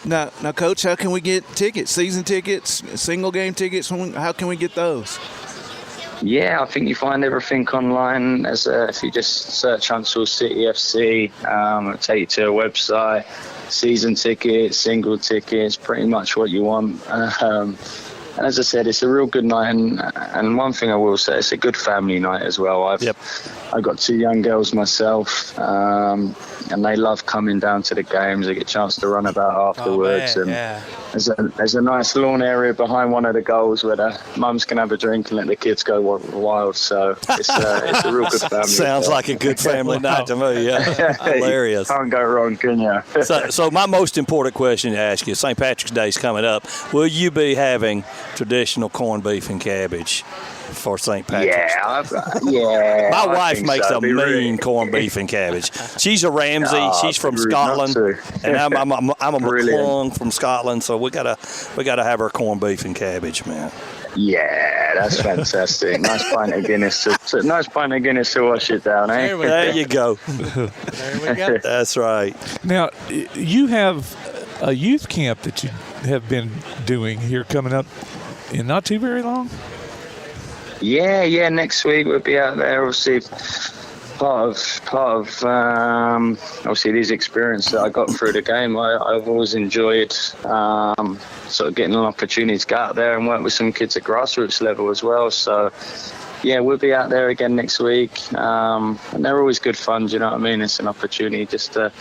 Now, Coach, how can we get tickets? Season tickets, single game tickets? How can we get those? Yeah, I think you find everything online. If you just search Huntsville City FC, it'll take you to a website. Season tickets, single tickets, pretty much what you want. And as I said, it's a real good night, and one thing I will say, it's a good family night as well. I've got 2 young girls myself, and they love coming down to the games. They get a chance to run about afterwards, there's a nice lawn area behind one of the goals where the mums can have a drink and let the kids go wild. So it's a real good family. Sounds like a good family night to me. Yeah, hilarious. Can't go wrong, can you? So my most important question to ask you: St. Patrick's Day is coming up. Will you be having traditional corned beef and cabbage for St. Patrick's Day? My wife makes a mean corned beef and cabbage. She's a Ramsey. She's from Scotland, and I'm a McConnell from Scotland. So we gotta have our corned beef and cabbage, man. Yeah, that's fantastic. Nice pint of Guinness to wash it down, eh? There you go. There we go. That's right. Now, you have a youth camp that you have been doing here coming up in not too very long. Yeah. Next week we'll be out there. Obviously, part of obviously these experiences that I got through the game. I've always enjoyed sort of getting an opportunity to go out there and work with some kids at grassroots level as well. So yeah, we'll be out there again next week. And they're always good fun, do you know what I mean? It's an opportunity just to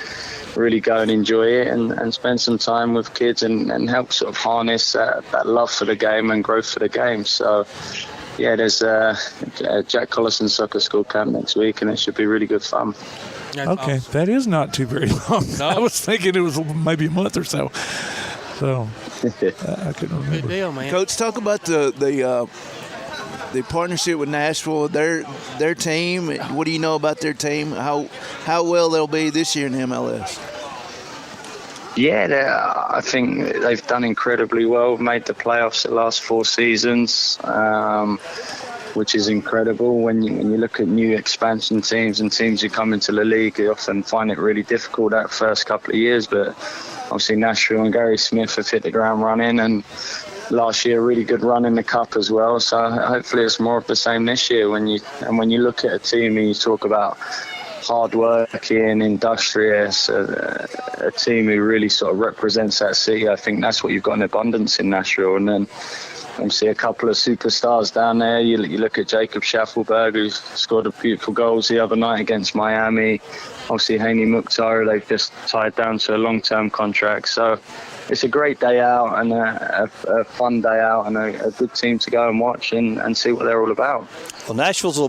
really go and enjoy it and spend some time with kids and help sort of harness that love for the game and growth for the game. So, yeah, there's a Jack Collison soccer school camp next week, and it should be really good fun. Okay, that is not too very long. No. I was thinking it was maybe a month or so. So I couldn't remember. Good deal, man. Coach, talk about the partnership with Nashville, their team. What do you know about their team? How well they'll be this year in MLS? Yeah, I think they've done incredibly well. Made the playoffs the last 4 seasons, which is incredible. When you look at new expansion teams and teams who come into the league, you often find it really difficult that first couple of years. But obviously Nashville and Gary Smith have hit the ground running, and last year a really good run in the cup as well. So hopefully it's more of the same this year. When you look at a team and you talk about hard-working, industrious, a team who really sort of represents that city, I think that's what you've got in abundance in Nashville. And then obviously a couple of superstars down there. You look at Jacob Schaffelberg, who scored a beautiful goals the other night against Miami. Obviously Haney Mukhtar, they've just tied down to a long-term contract. So it's a great day out and a fun day out and a good team to go and watch and see what they're all about. Well, Nashville's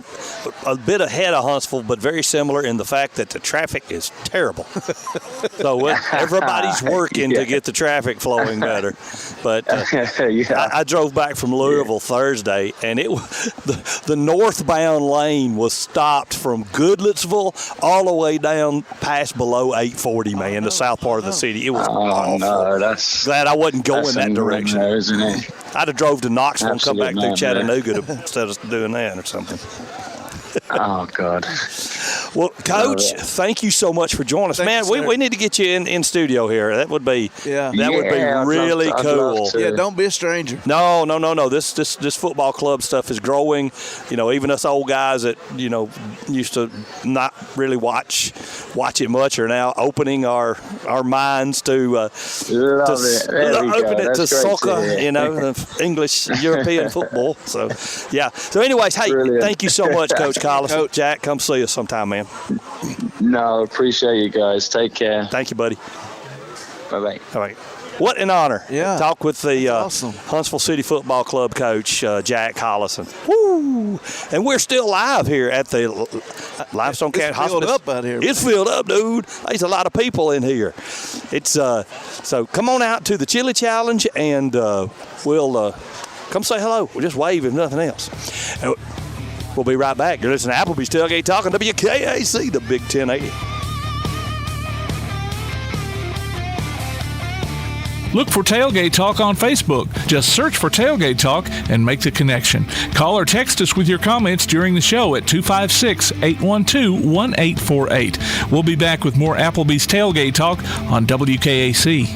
a bit ahead of Huntsville, but very similar in the fact that the traffic is terrible. So everybody's working to get the traffic flowing better. But I drove back from Louisville Thursday, and the northbound lane was stopped from Goodlettsville all the way down past below 840, man, the south part of the city. It was awful. No, that's glad I wasn't going that direction. There, isn't it? I'd have drove to Knoxville and come back through Chattanooga instead of doing that or something. Oh, God. Well, Coach, thank you so much for joining us. Man, we need to get you in studio here. That would be really cool. Yeah, don't be a stranger. No. This football club stuff is growing. You know, even us old guys that, you know, used to not really watch it much are now opening our minds to soccer, you know, English, European football. So, yeah. So, anyways, hey, thank you so much, Coach Collison. Coach. Jack, come see us sometime, man. No, appreciate you guys. Take care. Thank you, buddy. Bye-bye. All right. What an honor. Yeah. Talk with the Huntsville City Football Club coach, Jack Collison. Woo! And we're still live here at the Limestone County Hospice. It's filled up out here. It's filled up, dude. There's a lot of people in here. It's so come on out to the Chili Challenge, and we'll come say hello. We'll just wave if nothing else. We'll be right back. You're listening to Applebee's Tailgate Talk on WKAC, the Big 1080. Look for Tailgate Talk on Facebook. Just search for Tailgate Talk and make the connection. Call or text us with your comments during the show at 256-812-1848. We'll be back with more Applebee's Tailgate Talk on WKAC.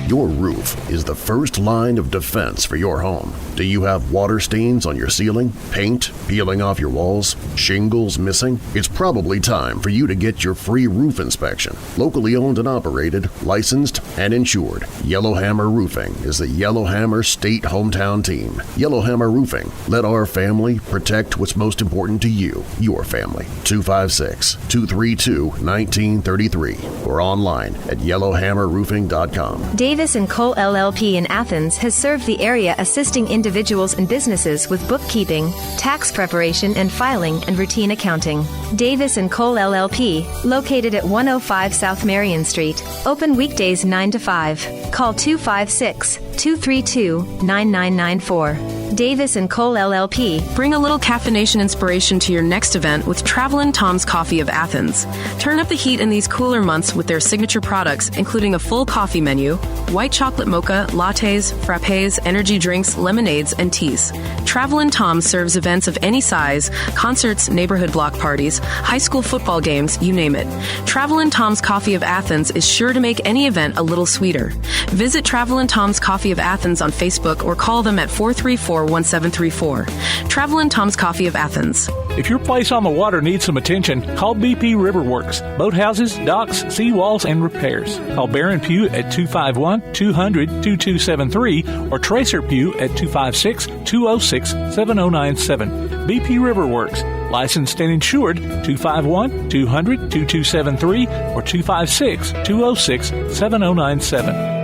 Your roof is the first line of defense for your home. Do you have water stains on your ceiling, paint peeling off your walls, shingles missing? It's probably time for you to get your free roof inspection. Locally owned and operated, licensed, and insured, Yellowhammer Roofing is the Yellowhammer State hometown team. Yellowhammer Roofing. Let our family protect what's most important to you, your family. 256-232-1933 or online at yellowhammerroofing.com. Davis & Cole LLP in Athens has served the area assisting individuals and businesses with bookkeeping, tax preparation and filing, and routine accounting. Davis & Cole LLP, located at 105 South Marion Street. Open weekdays 9 to 5. Call 256-232-9994. Davis & Cole LLP. Bring a little caffeination inspiration to your next event with Travelin' Tom's Coffee of Athens. Turn up the heat in these cooler months with their signature products, including a full coffee menu, white chocolate mocha, lattes, frappes, energy drinks, lemonades, and teas. Travelin' Tom serves events of any size, concerts, neighborhood block parties, high school football games, you name it. Travelin' Tom's Coffee of Athens is sure to make any event a little sweeter. Visit Travelin' Tom's Coffee of Athens on Facebook or call them at 434-1734. Travelin' Tom's Coffee of Athens. If your place on the water needs some attention, call BP Riverworks. Boathouses, docks, seawalls, and repairs. Call Baron Pugh at 251-200-2273 or Tracer Pugh at 256-206-7097. BP Riverworks. Licensed and insured 251-200-2273 or 256-206-7097.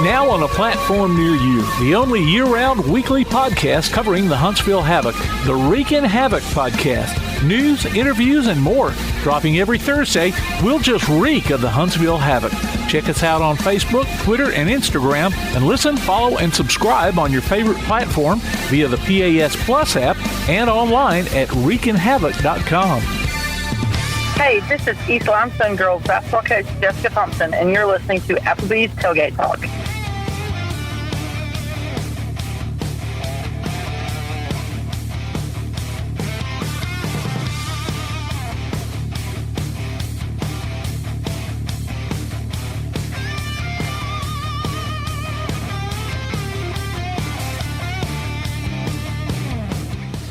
Now on a platform near you, the only year-round weekly podcast covering the Huntsville Havoc, the Freak Havoc podcast. News, interviews, and more. Dropping every Thursday, we'll just reek of the Huntsville Havoc. Check us out on Facebook, Twitter, and Instagram, and listen, follow, and subscribe on your favorite platform via the PAS Plus app and online at wreakinhavoc.com. Hey, this is East Limestone girls basketball coach Jessica Thompson, and you're listening to Applebee's Tailgate Talk.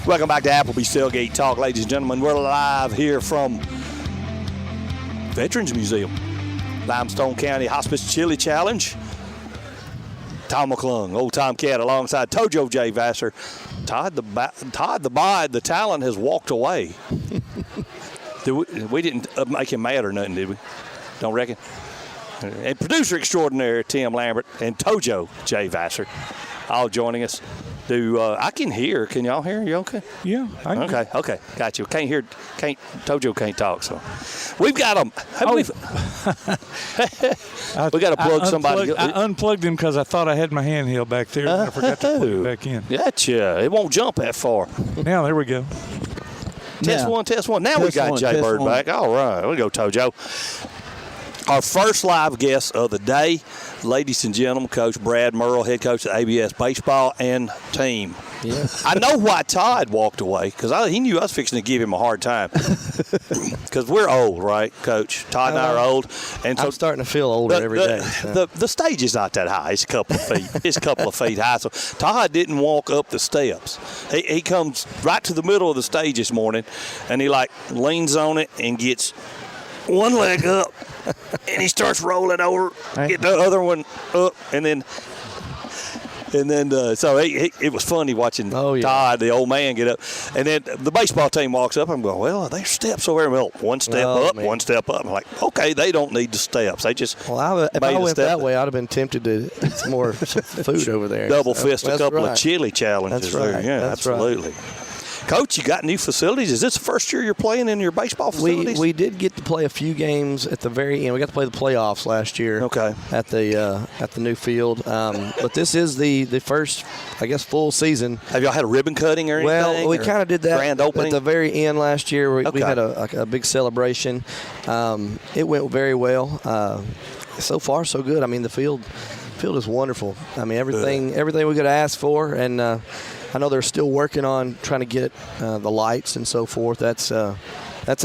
Welcome back to Applebee's Tailgate Talk, ladies and gentlemen. We're live here from Veterans Museum, Limestone County Hospice Chili Challenge. Tom McClung, Old Tom Cat, alongside Tojo J. Vassar. Todd the talent has walked away. We didn't make him mad or nothing, did we? Don't reckon? And producer extraordinaire Tim Lambert and Tojo J. Vassar all joining us. I can hear. Can y'all hear? You okay? Yeah. Okay. Got you. Tojo can't talk, so we've got them. We got to plug somebody. I unplugged him because I thought I had my handheld back there. And I forgot to plug it back in. Gotcha. It won't jump that far. Now, there we go. Test one. Now we got Jay Bird back. All right. We go, Tojo. Our first live guest of the day, ladies and gentlemen, Coach Brad Murrell, head coach of ABS baseball and team. Yeah. I know why Todd walked away, because he knew I was fixing to give him a hard time. Because we're old, right, Coach? Todd and I are old. And so I'm starting to feel older every day. So. The stage is not that high. It's a couple of feet. It's a couple of feet high. So Todd didn't walk up the steps. He comes right to the middle of the stage this morning, and he, leans on it and gets one leg up, and he starts rolling over, get the other one up, and then so it was funny watching Todd, the old man, get up. And then the baseball team walks up. I'm going, well, there's steps over there. Well, one step up, man. One step up. I'm like, okay, they don't need the steps. They just if I went that way, I'd have been tempted to eat some more food over there. Double fist a couple of chili challenges there. Yeah, that's absolutely. Right. Coach, you got new facilities. Is this the first year you're playing in your baseball facilities? We did get to play a few games at the very end. We got to play the playoffs last year. Okay. At the new field, but this is the first, I guess, full season. Have y'all had a ribbon cutting or anything? Well, we kind of did that grand opening at the very end last year. We had a big celebration. It went very well. So far, so good. I mean, the field is wonderful. I mean, everything we could ask for, and I know they're still working on trying to get the lights and so forth. That's in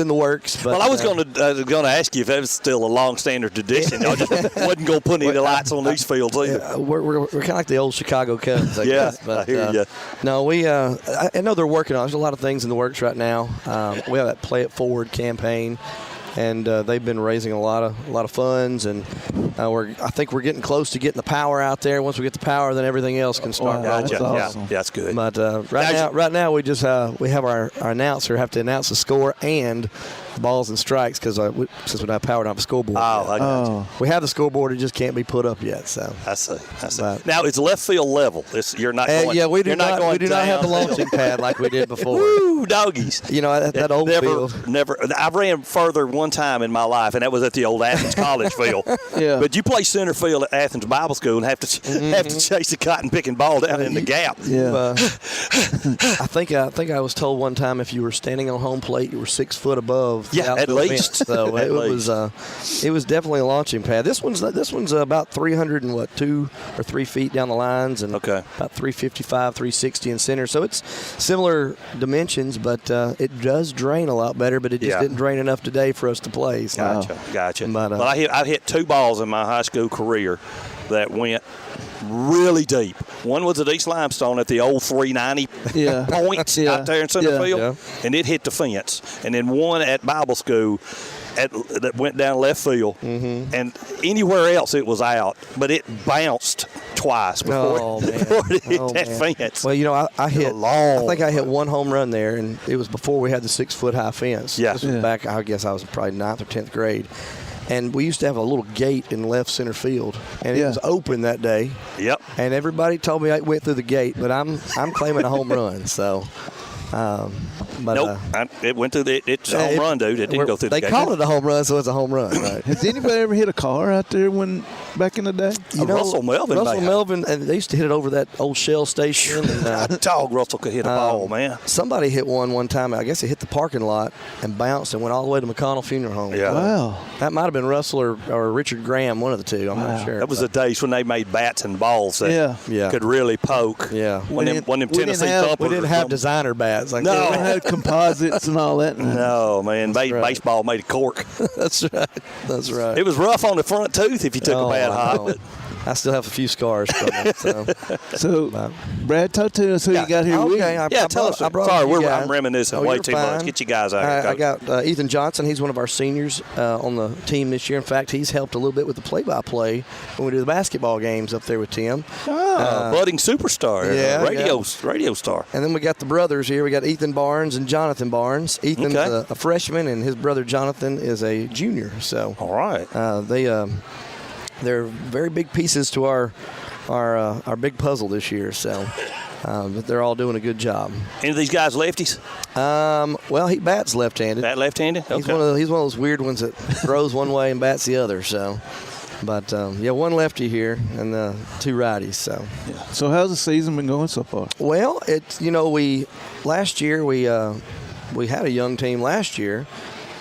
the works. But, well, I was going to ask you if that was still a long-standing tradition. Y'all just wasn't going to put any of the lights on these fields either. We're kind of like the old Chicago Cubs, I guess. But, I hear you. No, I know they're working on it. There's a lot of things in the works right now. We have that Play It Forward campaign. And they've been raising a lot of funds, and I think we're getting close to getting the power out there. Once we get the power, then everything else can start. Gotcha. Awesome. Yeah, that's good. But right now we just we have our announcer have to announce the score and balls and strikes because since we don't have power, we don't have a scoreboard. I got you. We have the scoreboard; it just can't be put up yet. So I see. Now it's left field level. You're not going. Yeah, we do not have the launching pad like we did before. Woo, doggies! You know that old field. Never. I ran further one time in my life, and that was at the old Athens College field. Yeah. But you play center field at Athens Bible School and have to chase the cotton picking ball down in the gap. Yeah. I think I was told one time if you were standing on home plate, you were 6 foot above. Yeah, at least. So it was definitely a launching pad. This one's about 2 or 3 feet down the lines, and about 355, 360 in center. So it's similar dimensions, but it does drain a lot better. But it just didn't drain enough today for us to play. So. Gotcha. But, I've hit 2 balls in my high school career that went really deep. One was at East Limestone at the old 390 points out there in center field, and it hit the fence. And then one at Bible school that went down left field, and anywhere else it was out, but it bounced twice before it hit that fence. Well, I think I hit one home run there, and it was before we had the 6-foot high fence. Yeah. This was back, I guess I was probably 9th or 10th grade. And we used to have a little gate in left center field, and it was open that day. Yep. And everybody told me I went through the gate, but I'm claiming a home run. So, nope. It went through it's a home run, dude. It didn't go through the gate. They called it a home run, so it's a home run. Right? Has anybody ever hit a car out there back in the day? Russell Melvin, and they used to hit it over that old Shell station. And, dog Russell could hit a ball, man. Somebody hit one time. I guess it hit the parking lot and bounced and went all the way to McConnell Funeral Home. Yeah. Wow. That might have been Russell or Richard Graham, one of the two. I'm not sure. That was the days when they made bats and balls that could really poke. Yeah. When them Tennessee thumpers. We didn't have designer bats. Like no, we had composites and all that. No, man. Baseball made of cork. That's right. It was rough on the front tooth if you took a bad hop. I still have a few scars from it. So Brad, talk to us who you got here with you. Tell us. Sorry, I'm reminiscing way too much. Get you guys out. I got Ethan Johnson. He's one of our seniors on the team this year. In fact, he's helped a little bit with the play-by-play when we do the basketball games up there with Tim. Budding superstar. Radio star. And then we got the brothers here. We got Ethan Barnes and Jonathan Barnes. Ethan's a freshman, and his brother Jonathan is a junior. So all right. They're very big pieces to our big puzzle this year. So, but they're all doing a good job. Any of these guys lefties? Well, he bats left-handed. Bat left-handed? Okay. He's one of those weird ones that throws one way and bats the other. So, but one lefty here and 2 righties. So. Yeah. So how's the season been going so far? Well, last year we had a young team last year.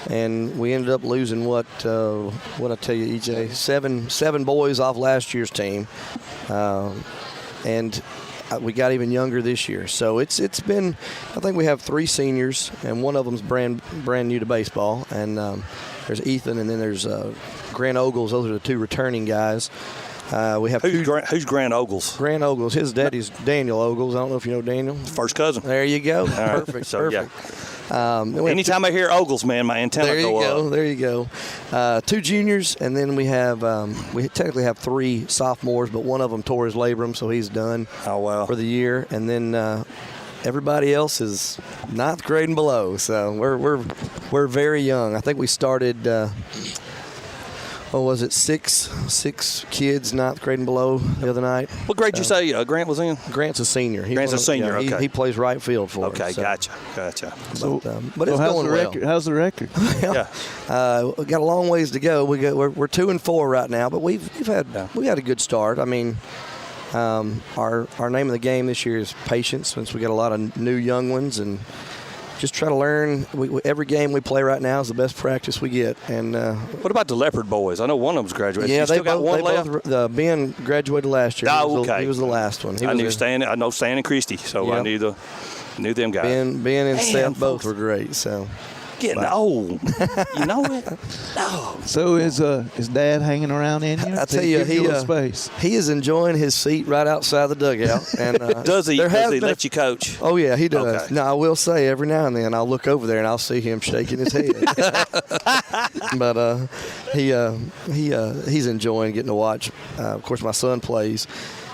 And we ended up losing what I tell you, EJ, seven boys off last year's team, and we got even younger this year. So it's been, I think we have 3 seniors, and one of them's brand new to baseball. And there's Ethan, and then there's Grant Ogles. Those are the 2 returning guys. We have who's Grant Ogles? Grant Ogles. His daddy's Daniel Ogles. I don't know if you know Daniel. First cousin. There you go. Right. Perfect. So, perfect. Anytime I hear Ogles, man, my antenna go up. There you go. 2 juniors, and then we have we technically have 3 sophomores, but one of them tore his labrum, so he's done. Oh wow. For the year, and then everybody else is 9th grade and below. So we're very young. I think we started. What was it, 6 kids, 9th grade and below the other night. What grade you say Grant was in? Grant's a senior. Grant's a senior, okay. He plays right field for us. Okay, so. Gotcha. But it's going well. How's the record? Well, we got a long ways to go. We're 2-4 right now, but we've had a good start. I mean, our name of the game this year is patience, since we got a lot of new young ones, and just try to learn. Every game we play right now is the best practice we get. And what about the Leopard boys? I know one of them's graduated. Yeah, they got one left. Ben graduated last year. Okay. He was the last one. I know Stan and Christie, so I knew them guys. Ben and Seth both were great. So. Getting old, you know it. No. So is Dad hanging around in here? I tell you, he is enjoying his seat right outside the dugout. And does he let you coach? Oh yeah, he does. Okay. Now I will say every now and then I'll look over there and I'll see him shaking his head. But he's enjoying getting to watch. Of course, my son plays.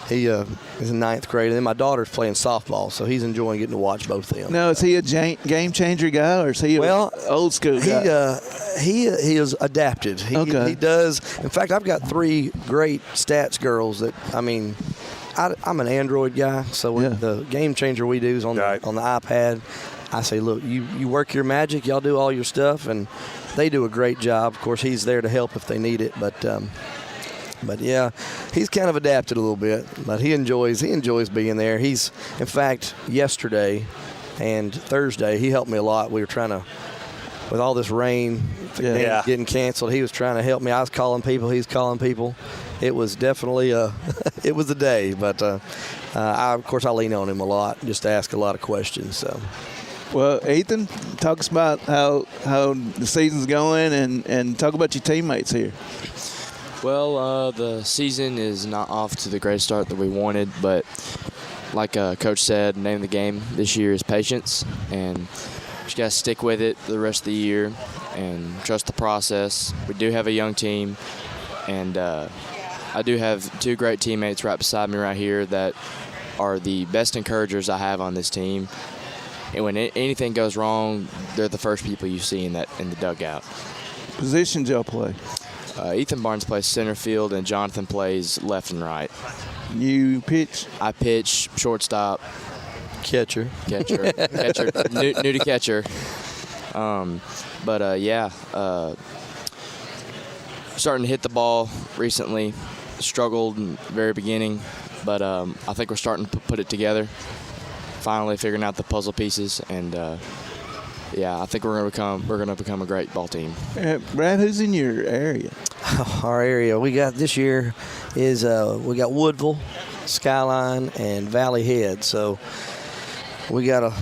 He is in 9th grade, and then my daughter's playing softball, so he's enjoying getting to watch both of them. Now, is he a game changer guy, or is he an old school guy? He is adapted. He does. In fact, I've got 3 great stats girls that, I mean, I'm an Android guy, so the game changer we do is on the iPad. I say, look, you work your magic, y'all do all your stuff, and they do a great job. Of course, he's there to help if they need it, But yeah, he's kind of adapted a little bit, but he enjoys being there. In fact, yesterday and Thursday, he helped me a lot. We were trying to, with all this rain getting canceled, he was trying to help me. I was calling people, he's calling people. It was definitely it was a day, but of course I lean on him a lot just to ask a lot of questions. So. Well, Ethan, talk us about how the season's going and talk about your teammates here. Well, the season is not off to the great start that we wanted, but like Coach said, the name of the game this year is patience, and just got to stick with it the rest of the year and trust the process. We do have a young team, and I do have 2 great teammates right beside me right here that are the best encouragers I have on this team. And when anything goes wrong, they're the first people you see in the dugout. Positions y'all play? Ethan Barnes plays center field, and Jonathan plays left and right. You pitch? I pitch, shortstop. Catcher. New to catcher. Starting to hit the ball recently. Struggled in the very beginning, but I think we're starting to put it together. Finally figuring out the puzzle pieces, and I think we're gonna become a great ball team. Brad, who's in your area? Our area we got this year is we got Woodville, Skyline, and Valley Head. So we got a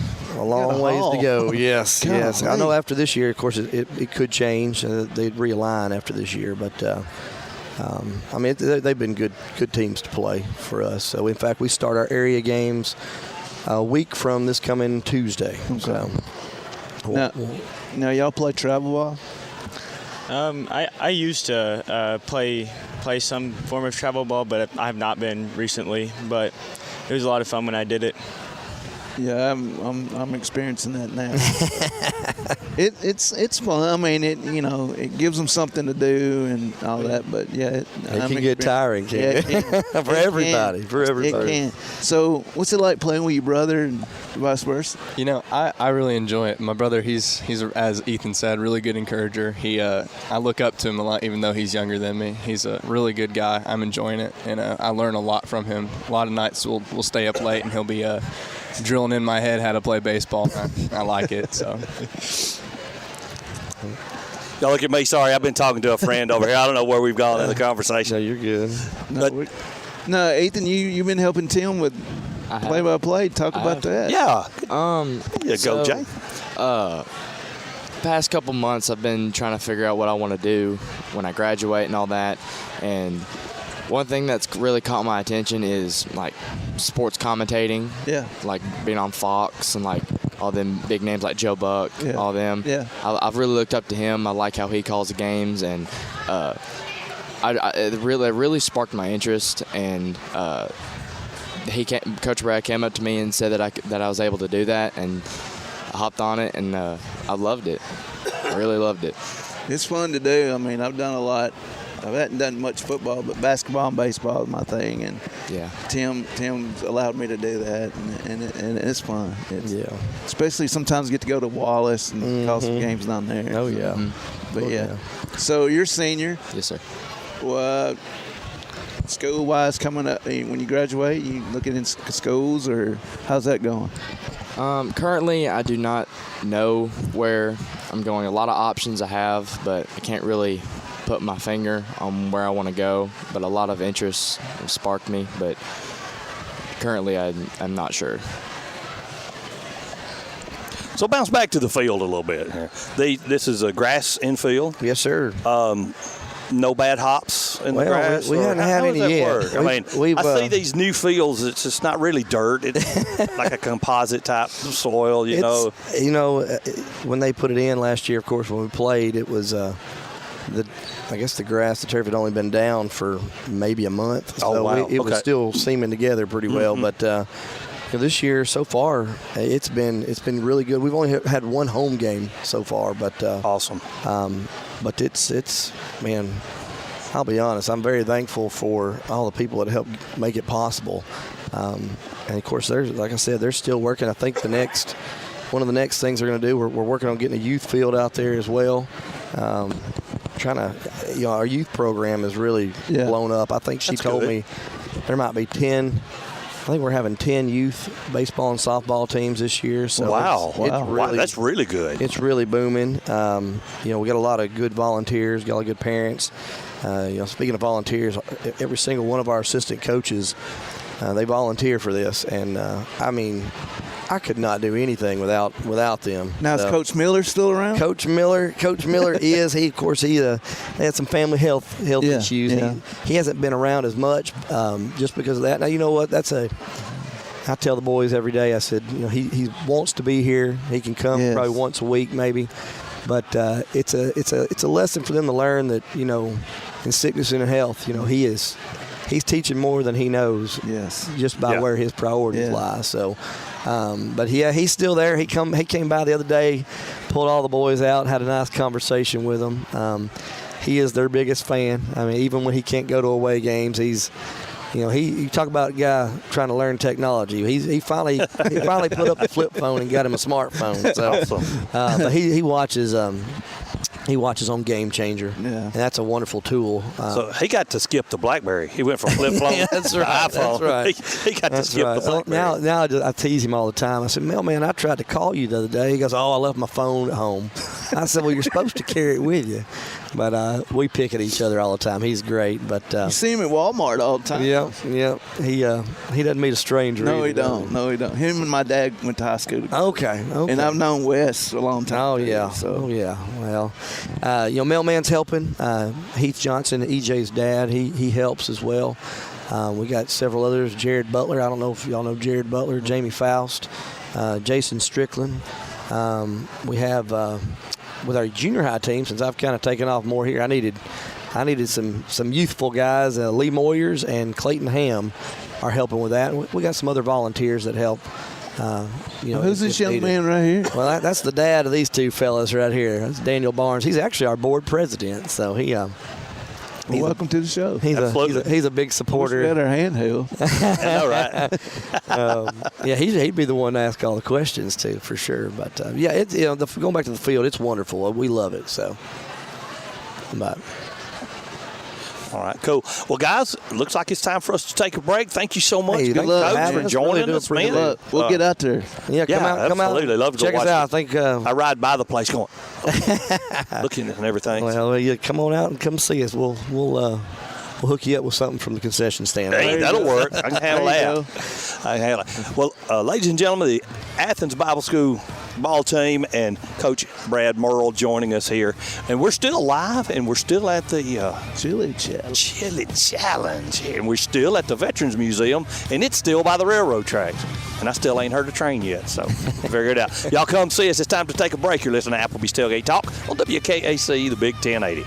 long ways to go. Yes, yes. I know after this year, of course, it could change. They'd realign after this year, but they've been good teams to play for us. So in fact, we start our area games a week from this coming Tuesday. Okay. So, now y'all play travel ball? I used to play some form of travel ball, but I have not been recently. But it was a lot of fun when I did it. Yeah, I'm experiencing that now. It's fun. I mean, it gives them something to do and all that. But yeah, it can get tiring, can't it? For everybody. It can. So, what's it like playing with your brother and vice versa? I really enjoy it. My brother, he's as Ethan said, really good encourager. I look up to him a lot, even though he's younger than me. He's a really good guy. I'm enjoying it, and I learn a lot from him. A lot of nights we'll stay up late, and he'll be drilling in my head how to play baseball. I like it. So. Y'all look at me. Sorry, I've been talking to a friend over here. I don't know where we've gone in the conversation. No, you're good. No, Ethan, you've been helping Tim with play-by-play. Talk about that. Yeah. Go, Jay. Past couple months, I've been trying to figure out what I want to do when I graduate and all that. And one thing that's really caught my attention is like sports commentating. Yeah. Like being on Fox and like all them big names like Joe Buck, all them. Yeah. I've really looked up to him. I like how he calls the games, and it really sparked my interest. And Coach Brad came up to me and said that I was able to do that, and I hopped on it, and I loved it. I really loved it. It's fun to do. I mean, I've done a lot. I haven't done much football, but basketball and baseball is my thing, and Tim's allowed me to do that, and it's fun. Especially sometimes get to go to Wallace and call some games down there. Oh yeah, but So you're a senior. Yes, sir. What school-wise coming up when you graduate? You looking in schools, or how's that going? Currently, I do not know where I'm going. A lot of options I have, but I can't really put my finger on where I want to go. But a lot of interest sparked me, but currently I'm not sure. So bounce back to the field a little bit. This is a grass infield. Yes, sir. No bad hops in the grass? We haven't had any yet. I see these new fields. It's just not really dirt. It's like a composite type soil, you know. When they put it in last year, of course, when we played, it was I guess the turf had only been down for maybe a month. So wow. It was still seaming together pretty well. But this year so far, it's been really good. We've only had one home game so far, but awesome. But it's man, I'll be honest, I'm very thankful for all the people that helped make it possible. And of course, like I said, they're still working. I think one of the next things they're going to do, we're working on getting a youth field out there as well. Our youth program is really blown up. I think she told me there might be 10. I think we're having 10 youth baseball and softball teams this year. So wow, that's really good. It's really booming. We got a lot of good volunteers, got a lot of good parents. Speaking of volunteers, every single one of our assistant coaches They volunteer for this, and I mean, I could not do anything without them. Now, is Coach Miller still around? Coach Miller is. He had some family health issues. Yeah. He hasn't been around as much just because of that. Now, you know what? I tell the boys every day, I said, he wants to be here. He can come probably once a week maybe. But it's a lesson for them to learn that, in sickness and in health, he's teaching more than he knows. Yes. Just by where his priorities lie. So, but he's still there. He came by the other day, pulled all the boys out, had a nice conversation with them. He is their biggest fan. I mean, even when he can't go to away games, he's. You talk about a guy trying to learn technology. He finally put up the flip phone and got him a smartphone. So, awesome. But he watches. He watches on Game Changer, and that's a wonderful tool. So he got to skip the BlackBerry. He went from flip phone to iPhone. That's right. He got to skip the BlackBerry. Now I tease him all the time. I said, Mailman, I tried to call you the other day. He goes, I left my phone at home. I said, well, you're supposed to carry it with you. But we pick at each other all the time. He's great. But you see him at Walmart all the time. Yeah. He doesn't meet a stranger. No, he don't. Him and my dad went to high school together. Okay. And I've known Wes a long time. Oh yeah. Well, Mailman's helping. Heath Johnson, EJ's dad, he helps as well. We got several others. Jared Butler. I don't know if y'all know Jared Butler. Jamie Faust. Jason Strickland. We have with our junior high team, since I've kind of taken off more here, I needed some youthful guys. Lee Moyers and Clayton Ham are helping with that. We got some other volunteers that help. Who's this young man right here? Well, that's the dad of these two fellas right here. That's Daniel Barnes. He's actually our board president. So welcome to the show. He's a big supporter. Better handheld. I know, right? He'd be the one to ask all the questions too, for sure. But going back to the field, it's wonderful. We love it. So, but. All right, cool. Well, guys, looks like it's time for us to take a break. Thank you so much, Coach, for joining us, man. We'll get out there. Come out. Absolutely. Love to check go watch us out. it. I ride by the place going, looking and everything. Well, come on out and come see us. We'll hook you up with something from the concession stand. Hey, that'll work. I can handle that. Well, ladies and gentlemen, the Athens Bible School ball team and Coach Brad Murrell joining us here. And we're still live, and we're still at the Chili Challenge. And we're still at the Veterans Museum, and it's still by the railroad tracks. And I still ain't heard a train yet, so figure it out. Y'all come see us. It's time to take a break. You're listening to Applebee's Tailgate Talk on WKAC, the Big 1080.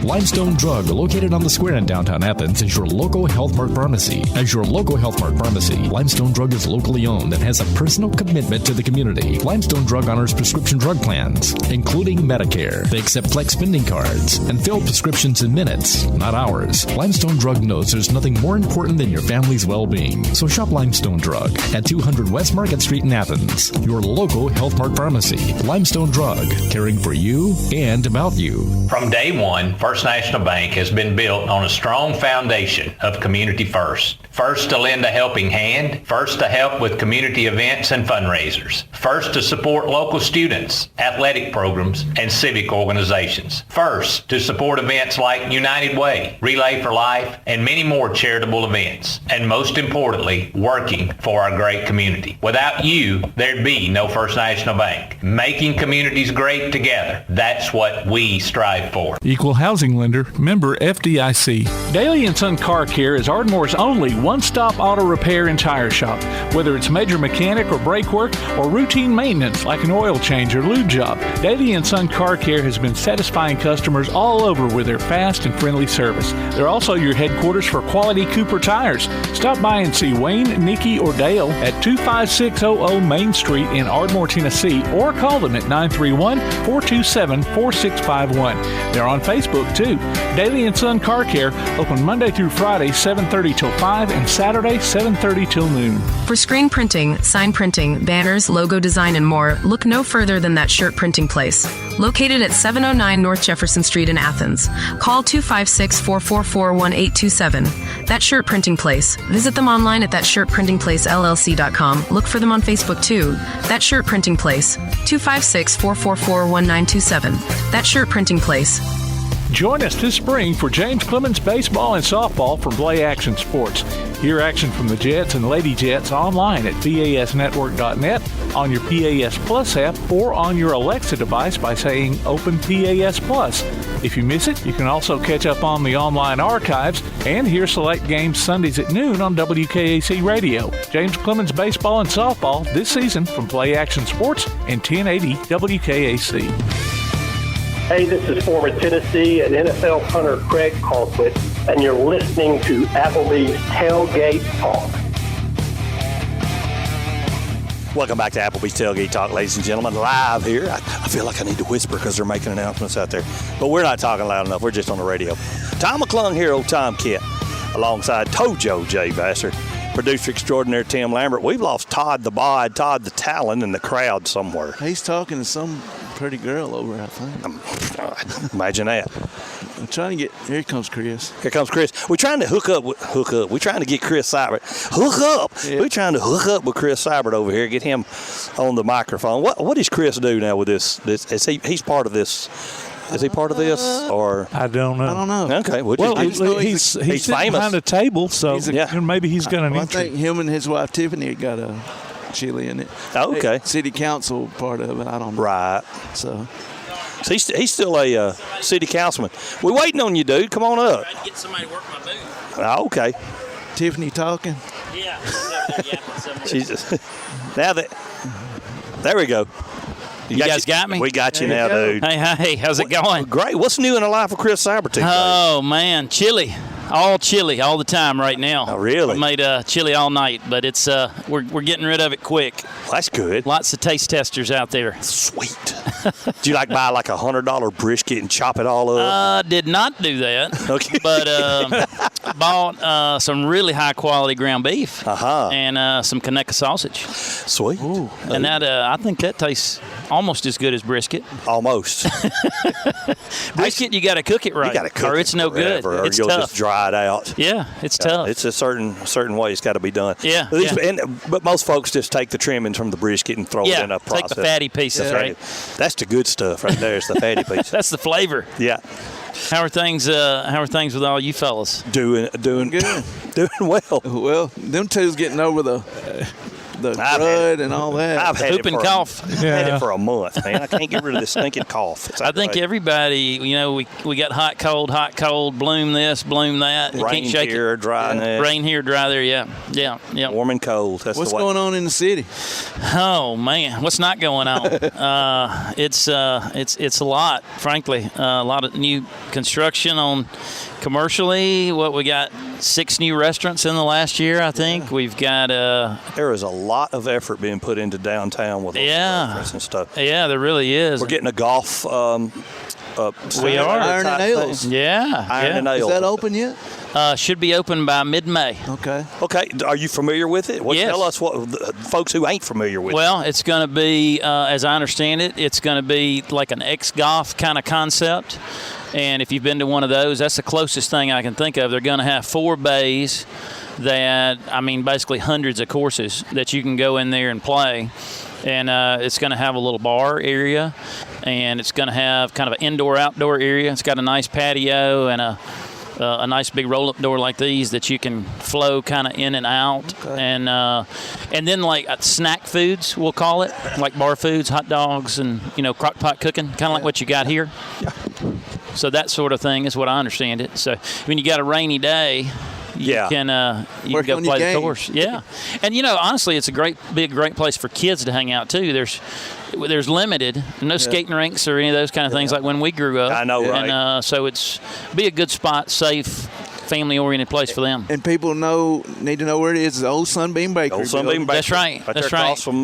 Limestone Drug, located on the square in downtown Athens, is your local Health Mart pharmacy. As your local Health Mart pharmacy, Limestone Drug is locally owned and has a personal commitment to the community. Limestone Drug honors prescription drug plans, including Medicare. They accept flex spending cards and fill prescriptions in minutes, not hours. Limestone Drug knows there's nothing more important than your family's well-being. So shop Limestone Drug at 200 West Market Street in Athens, your local Health Mart pharmacy. Limestone Drug, caring for you and about you. From day one, First National Bank has been built on a strong foundation of community first. First to lend a helping hand, first to help with community events and fundraisers, first to support local students, athletic programs, and civic organizations, first to support events like United Way, Relay for Life, and many more charitable events, and most importantly, working for our great community. Without you, there'd be no First National Bank. Making communities great together, that's what we strive for. Equal housing lender, member FDIC. Daly & Son Car Care is Ardmore's only one-stop auto repair and tire shop. Whether it's major mechanic or brake work or routine maintenance like an oil change or lube job, Daly & Son Car Care has been satisfying customers all over with their fast and friendly service. They're also your headquarters for quality Cooper tires. Stop by and see Wayne, Nikki, or Dale at 25600 Main Street in Ardmore, Tennessee, or call them at 931-427-4651. They're on Facebook too. Daly & Son Car Care, open Monday through Friday, 7:30 till 5, live and Saturday 7:30 till noon. For screen printing, sign printing, banners, logo design, and more, look no further than That Shirt Printing Place. Located at 709 North Jefferson Street in Athens. Call 256-444-1827. That Shirt Printing Place. Visit them online at thatshirtprintingplacellc.com. Look for them on Facebook too. That Shirt Printing Place. 256-444-1927. That Shirt Printing Place. Join us this spring for James Clemens Baseball and Softball from Play Action Sports. Hear action from the Jets and Lady Jets online at PASnetwork.net, on your PAS Plus app, or on your Alexa device by saying Open PAS Plus. If you miss it, you can also catch up on the online archives and hear select games Sundays at noon on WKAC Radio. James Clemens Baseball and Softball this season from Play Action Sports and 1080 WKAC. Hey, this is former Tennessee and NFL punter Craig Colquitt, and you're listening to Applebee's Tailgate Talk. Welcome back to Applebee's Tailgate Talk, ladies and gentlemen, live here. I feel like I need to whisper because they're making announcements out there. But we're not talking loud enough. We're just on the radio. Tom McClung here, old Tom Kent, alongside Tojo J. Vassar, producer extraordinaire Tim Lambert. We've lost Todd the Bod, Todd the Talon in the crowd somewhere. He's talking to some pretty girl over, I think. Imagine that. I'm trying to get. Here comes Chris. Here comes Chris. We're trying to hook up. We're trying to get Chris Seibert. Hook up. Yeah. We're trying to hook up with Chris Seibert over here. Get him on the microphone. What does Chris do now with this? Is he's part of this? Is he part of this, or I don't know. Okay, well, he's sitting famous behind a table, so maybe he's going to. I think him and his wife Tiffany got a chili in it. Oh, okay. City council part of it. I don't know. Right. So he's still a city councilman. We're waiting on you, dude. Come on up. Trying to get somebody to work my booth. Oh, okay. Tiffany talking. Yeah. Jesus. Now that. There we go. You guys got me? We got you now, dude. Hey, how's it going? Great. What's new in the life of Chris Seibert? Oh, man, chili. All chili all the time right now. Oh, really? I made chili all night, but it's we're getting rid of it quick. Well, that's good. Lots of taste testers out there. Sweet. Did you buy like $100 brisket and chop it all up? Did not do that. Okay. But bought some really high quality ground beef and some Conecuh sausage. Sweet. Ooh. And that I think that tastes almost as good as brisket. Almost. Brisket, you got to cook it right. You got to cook or it's no good. Or it's you'll tough. just dry it out. Yeah, it's tough. It's a certain way it's got to be done. Yeah. But most folks just take the trimmings from the brisket and throw it in a process. Take the fatty pieces, right? That's the good stuff right there. It's the fatty piece. That's the flavor. Yeah. How are things with all you fellas? Doing good. Doing well. Well, them two's getting over the crud and all that. I've had Whoop and cough. I've had it for a month, man. I can't get rid of this stinking cough. I think everybody, we got hot, cold, bloom this, bloom that. You rain can't shake here, it. dry there. Rain here, dry there, yeah. Warm and cold. That's What's going on in the city? Oh, man. What's not going on? It's a lot, frankly. A lot of new construction on commercially. We got 6 new restaurants in the last year, I think. Yeah. We've got there is a lot of effort being put into downtown with restaurants and stuff. Yeah, there really is. We're getting a golf we are. Iron and Nails. Yeah. Iron and Nails. Is that open yet? Should be open by mid-May. Okay. Are you familiar with it? Yes. Tell us what folks who ain't familiar with it. Well, it's going to be, as I understand it, it's going to be like an ex-golf kind of concept. And if you've been to one of those, that's the closest thing I can think of. They're going to have 4 bays basically hundreds of courses that you can go in there and play. And it's going to have a little bar area, and it's going to have kind of an indoor-outdoor area. It's got a nice patio and a nice big roll-up door like these that you can flow kind of in and out. Okay. And then like snack foods, we'll call it, like bar foods, hot dogs, and crock pot cooking, kind of like what you got here. Yeah. So that sort of thing is what I understand it. So when you got a rainy day, you can go play the course. Yeah. And honestly, it's a great place for kids to hang out too. There's limited, no skating rinks or any of those kind of things like when we grew up. I know, right? And so be a good spot, safe, family-oriented place for them. And people need to know where it is. It's the Old Sunbeam Bakery. That's right. That's right. Across from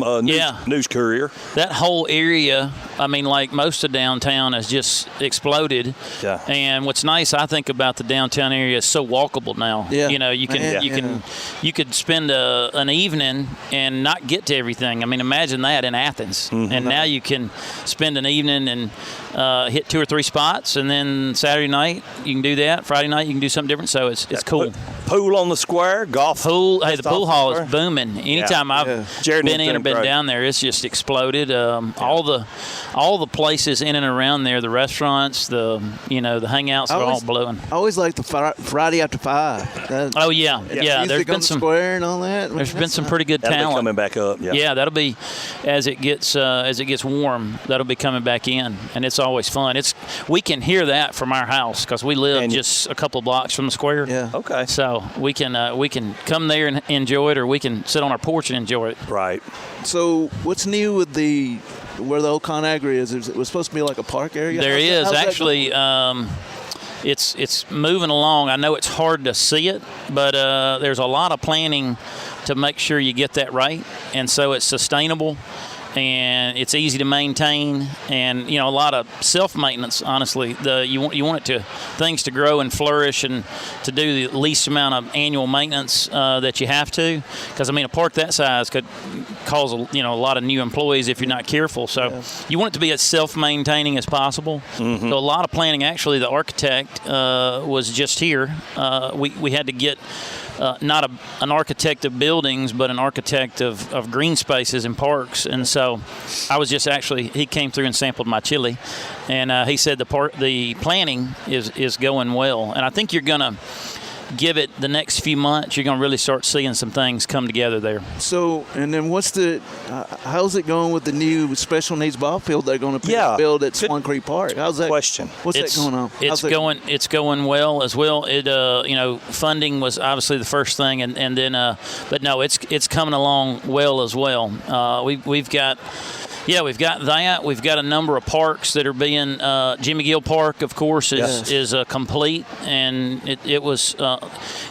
News Courier. That whole area I mean, like most of downtown has just exploded. Yeah. And what's nice, I think, about the downtown area is so walkable now. Yeah. You know, you could spend an evening and not get to everything. I mean, imagine that in Athens. Mm-hmm. And now you can spend an evening and hit 2 or 3 spots, and then Saturday night you can do that. Friday night you can do something different. So it's cool. Pool on the square, golf. Pool. Hey, the pool hall is booming. Anytime I've been in or been down there, it's just exploded. All the places in and around there, the restaurants, the hangouts are all blowing. I always like the Friday after 5. There's been some square and all that. There's been some pretty good talent coming back up. Yeah, that'll be as it gets warm. That'll be coming back in, and it's always fun. We can hear that from our house because we live just a couple of blocks from the square. Yeah. Okay. So we can come there and enjoy it, or we can sit on our porch and enjoy it. Right. So what's new with where the old ConAgra is? It was supposed to be like a park area. There is actually. It's moving along. I know it's hard to see it, but there's a lot of planning to make sure you get that right, and so it's sustainable. And it's easy to maintain, and a lot of self-maintenance. Honestly, you want things to grow and flourish, and to do the least amount of annual maintenance that you have to. Because a park that size could cause a lot of new employees if you're not careful. So you want it to be as self-maintaining as possible. Mm-hmm. So a lot of planning. Actually, the architect was just here. We had to get. Not an architect of buildings, but an architect of green spaces and parks. And so he came through and sampled my chili, and he said the planning is going well. And I think you're going to give it the next few months, you're going to really start seeing some things come together there. So, and then how's it going with the new special needs ball field they're going to build at Swan Creek Park? How's that? Question. What's that going on? It's going well as well. It funding was obviously the first thing, and then but no, it's coming along well as well. We've got that. We've got a number of parks that are being Jimmy Gill Park, of course, is complete, and it was.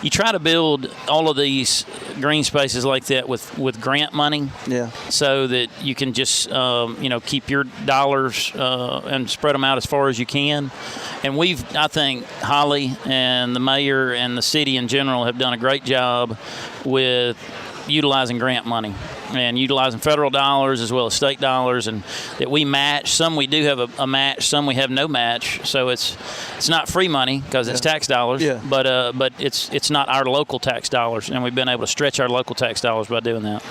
You try to build all of these green spaces like that with grant money, so that you can just keep your dollars and spread them out as far as you can. And I think Holly and the mayor and the city in general have done a great job with utilizing grant money and utilizing federal dollars as well as state dollars, and that we match. Some we do have a match, some we have no match. So it's not free money because it's tax dollars, but it's not our local tax dollars, and we've been able to stretch our local tax dollars by doing that.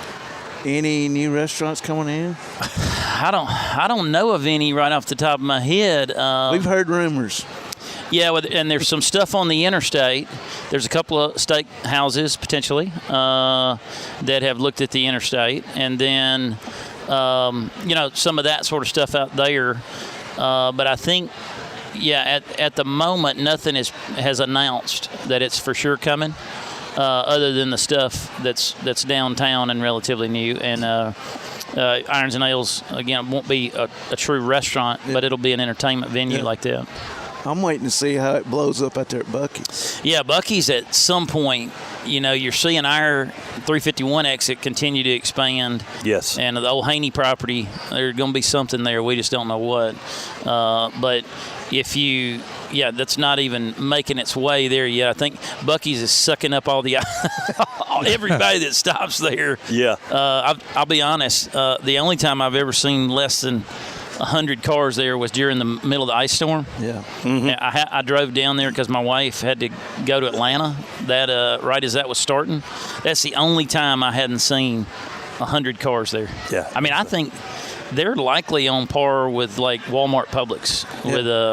Any new restaurants coming in? I don't know of any right off the top of my head. We've heard rumors. Yeah, and there's some stuff on the interstate. There's a couple of steak houses potentially that have looked at the interstate, and then some of that sort of stuff out there. But I think, at the moment, nothing has announced that it's for sure coming, other than the stuff that's downtown and relatively new. And Irons and Ales again won't be a true restaurant, but it'll be an entertainment venue like that. I'm waiting to see how it blows up out there at Buc-ee's. Yeah, Buc-ee's at some point, you're seeing our 351 exit continue to expand. Yes. And the old Haney property, there's going to be something there. We just don't know what. But that's not even making its way there yet. I think Buc-ee's is sucking up all the everybody that stops there. Yeah. I'll be honest. The only time I've ever seen less than 100 cars there was during the middle of the ice storm. Yeah. Mm-hmm. I drove down there because my wife had to go to Atlanta right as that was starting. That's the only time I hadn't seen 100 cars there. Yeah. I mean, I think they're likely on par with like Walmart Publix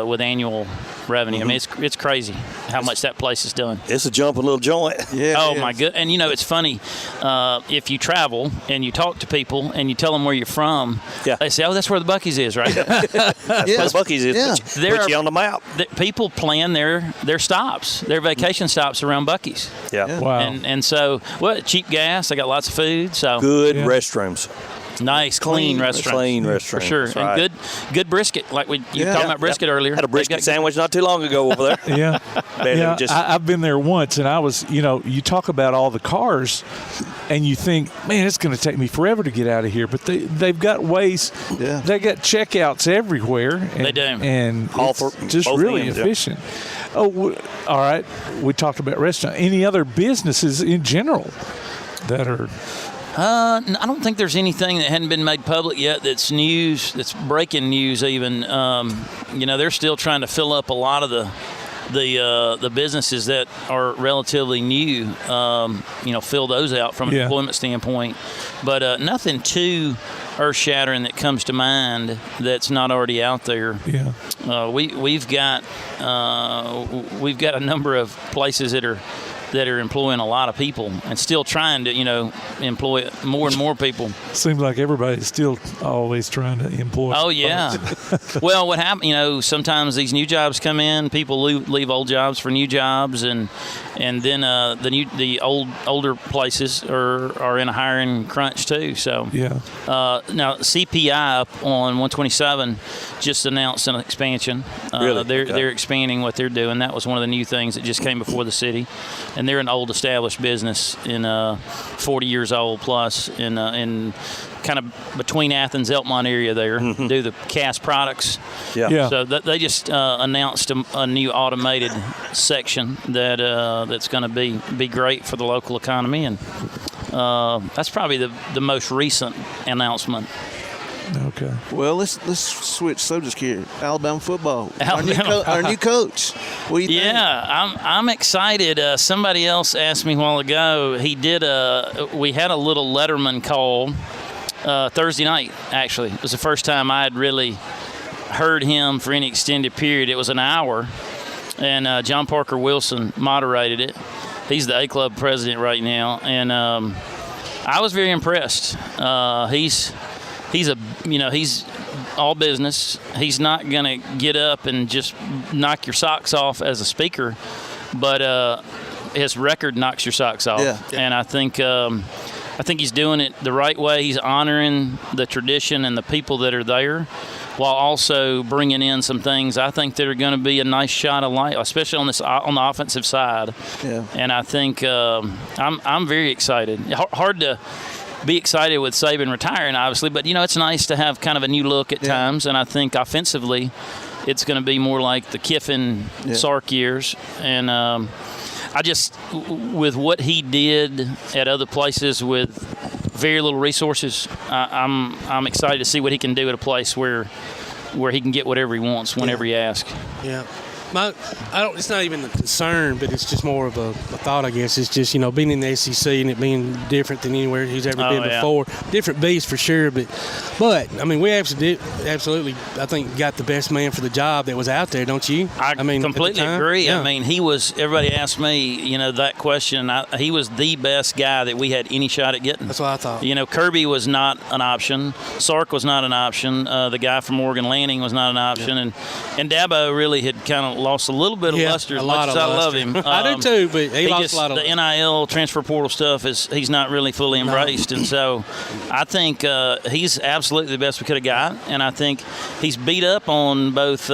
with annual revenue. Mm-hmm. I mean, it's crazy how much that place is doing. It's a jumping little joint. Yeah. Oh my good. And it's funny. If you travel and you talk to people and you tell them where you're from, they say, "Oh, that's where the Buc-ee's is, right?" That's where the Buc-ee's is. Yeah. Put you on the map. People plan their stops, their vacation stops around Buc-ee's. Yeah. Wow. And so cheap gas. They got lots of food. So good restrooms. Nice, clean restaurant. Clean restaurant. For sure. That's And right. good brisket. Like you were talking about brisket earlier. Had a brisket sandwich not too long ago over there. Yeah. Man, I've been there once, and I was, you talk about all the cars, and you think, man, it's going to take me forever to get out of here. But they've got ways. Yeah. They got checkouts everywhere. And, They do. And All it's for just both really ends, yeah. efficient. Oh, all right. We talked about restaurant. Any other businesses in general that are? I don't think there's anything that hadn't been made public yet that's news, that's breaking news even. They're still trying to fill up a lot of the businesses that are relatively new, fill those out from an employment standpoint. But nothing too earth-shattering that comes to mind that's not already out there. Yeah. We've got a number of places that are employing a lot of people and still trying to, employ more and more people. Seems like everybody's still always trying to employ. Oh, yeah. Well, what happened, sometimes these new jobs come in, people leave old jobs for new jobs, and then the older places are in a hiring crunch too. So yeah. Now CPI up on 127 just announced an expansion. Really? They're expanding what they're doing. That was one of the new things that just came before the city. And they're an old established business in 40 years old plus in kind of between Athens, Elkmont area there, do the cast products. Yeah. So they just announced a new automated section that's going to be great for the local economy, and that's probably the most recent announcement. Okay. Well, let's switch subjects here. Alabama football. Our new coach. What do you think? Yeah, I'm excited. Somebody else asked me a while ago. We had a little Letterman call Thursday night. Actually, it was the first time I had really heard him for any extended period. It was an hour, and John Parker Wilson moderated it. He's the A Club president right now, and I was very impressed. He's all business. He's not going to get up and just knock your socks off as a speaker, but his record knocks your socks off. Yeah. And I think he's doing it the right way. He's honoring the tradition and the people that are there, while also bringing in some things I think that are going to be a nice shot of light, especially on the offensive side. Yeah. And I think I'm very excited. Hard to be excited with Saban retiring, obviously, but it's nice to have kind of a new look at times. And I think offensively, it's going to be more like the Kiffin, Sark years. And I just, with what he did at other places with very little resources, I'm excited to see what he can do at a place where he can get whatever he wants whenever he asks. Yeah. It's not even a concern, but it's just more of a thought, I guess. It's just, being in the SEC and it being different than anywhere he's ever been before. Different beast for sure, but we absolutely, I think, got the best man for the job that was out there, don't you? I completely agree. Yeah. Everybody asked me, that question. He was the best guy that we had any shot at getting. That's what I thought. Kirby was not an option. Sark was not an option. The guy from Morgan Landing was not an option. Yeah. And Dabo really had kind of lost a little bit of luster as much as I love him. I do too, but he lost a lot of the NIL transfer portal stuff he's not really fully embraced. And so I think he's absolutely the best we could have got. And I think he's beat up on both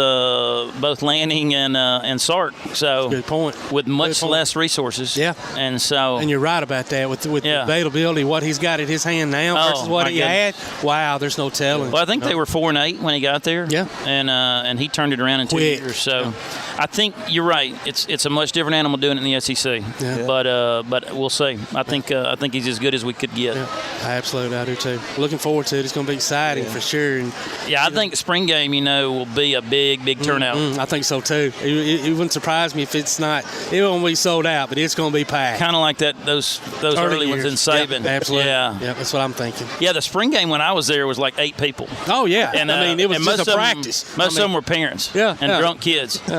Landing and Sark. So good point. With much less resources. Yeah. And so. And you're right about that with the availability, what he's got at his hand now versus what he had. Wow, there's no telling. Well, I think they were 4-8 when he got there. Yeah. And he turned it around in 2 years. So I think you're right. It's a much different animal doing it in the SEC. Yeah. But we'll see. I think he's as good as we could get. Yeah. Absolutely, I do too. Looking forward to it. It's going to be exciting for sure. And, I think the spring game, will be a big turnout. I think so too. It wouldn't surprise me if it's not. It won't be sold out, but it's going to be packed. Kind of like that. Those early ones in Seibert. Yeah, absolutely. Yeah, that's what I'm thinking. Yeah, the spring game when I was there was like 8 people. Oh yeah, and it was just a practice. Most of them were parents. Yeah, and drunk kids. Yeah.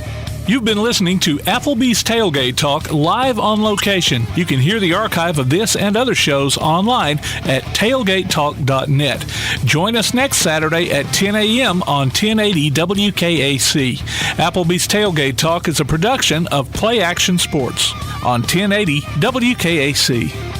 You've been listening to Applebee's Tailgate Talk live on location. You can hear the archive of this and other shows online at tailgatetalk.net. Join us next Saturday at 10 a.m. on 1080 WKAC. Applebee's Tailgate Talk is a production of Play Action Sports on 1080 WKAC.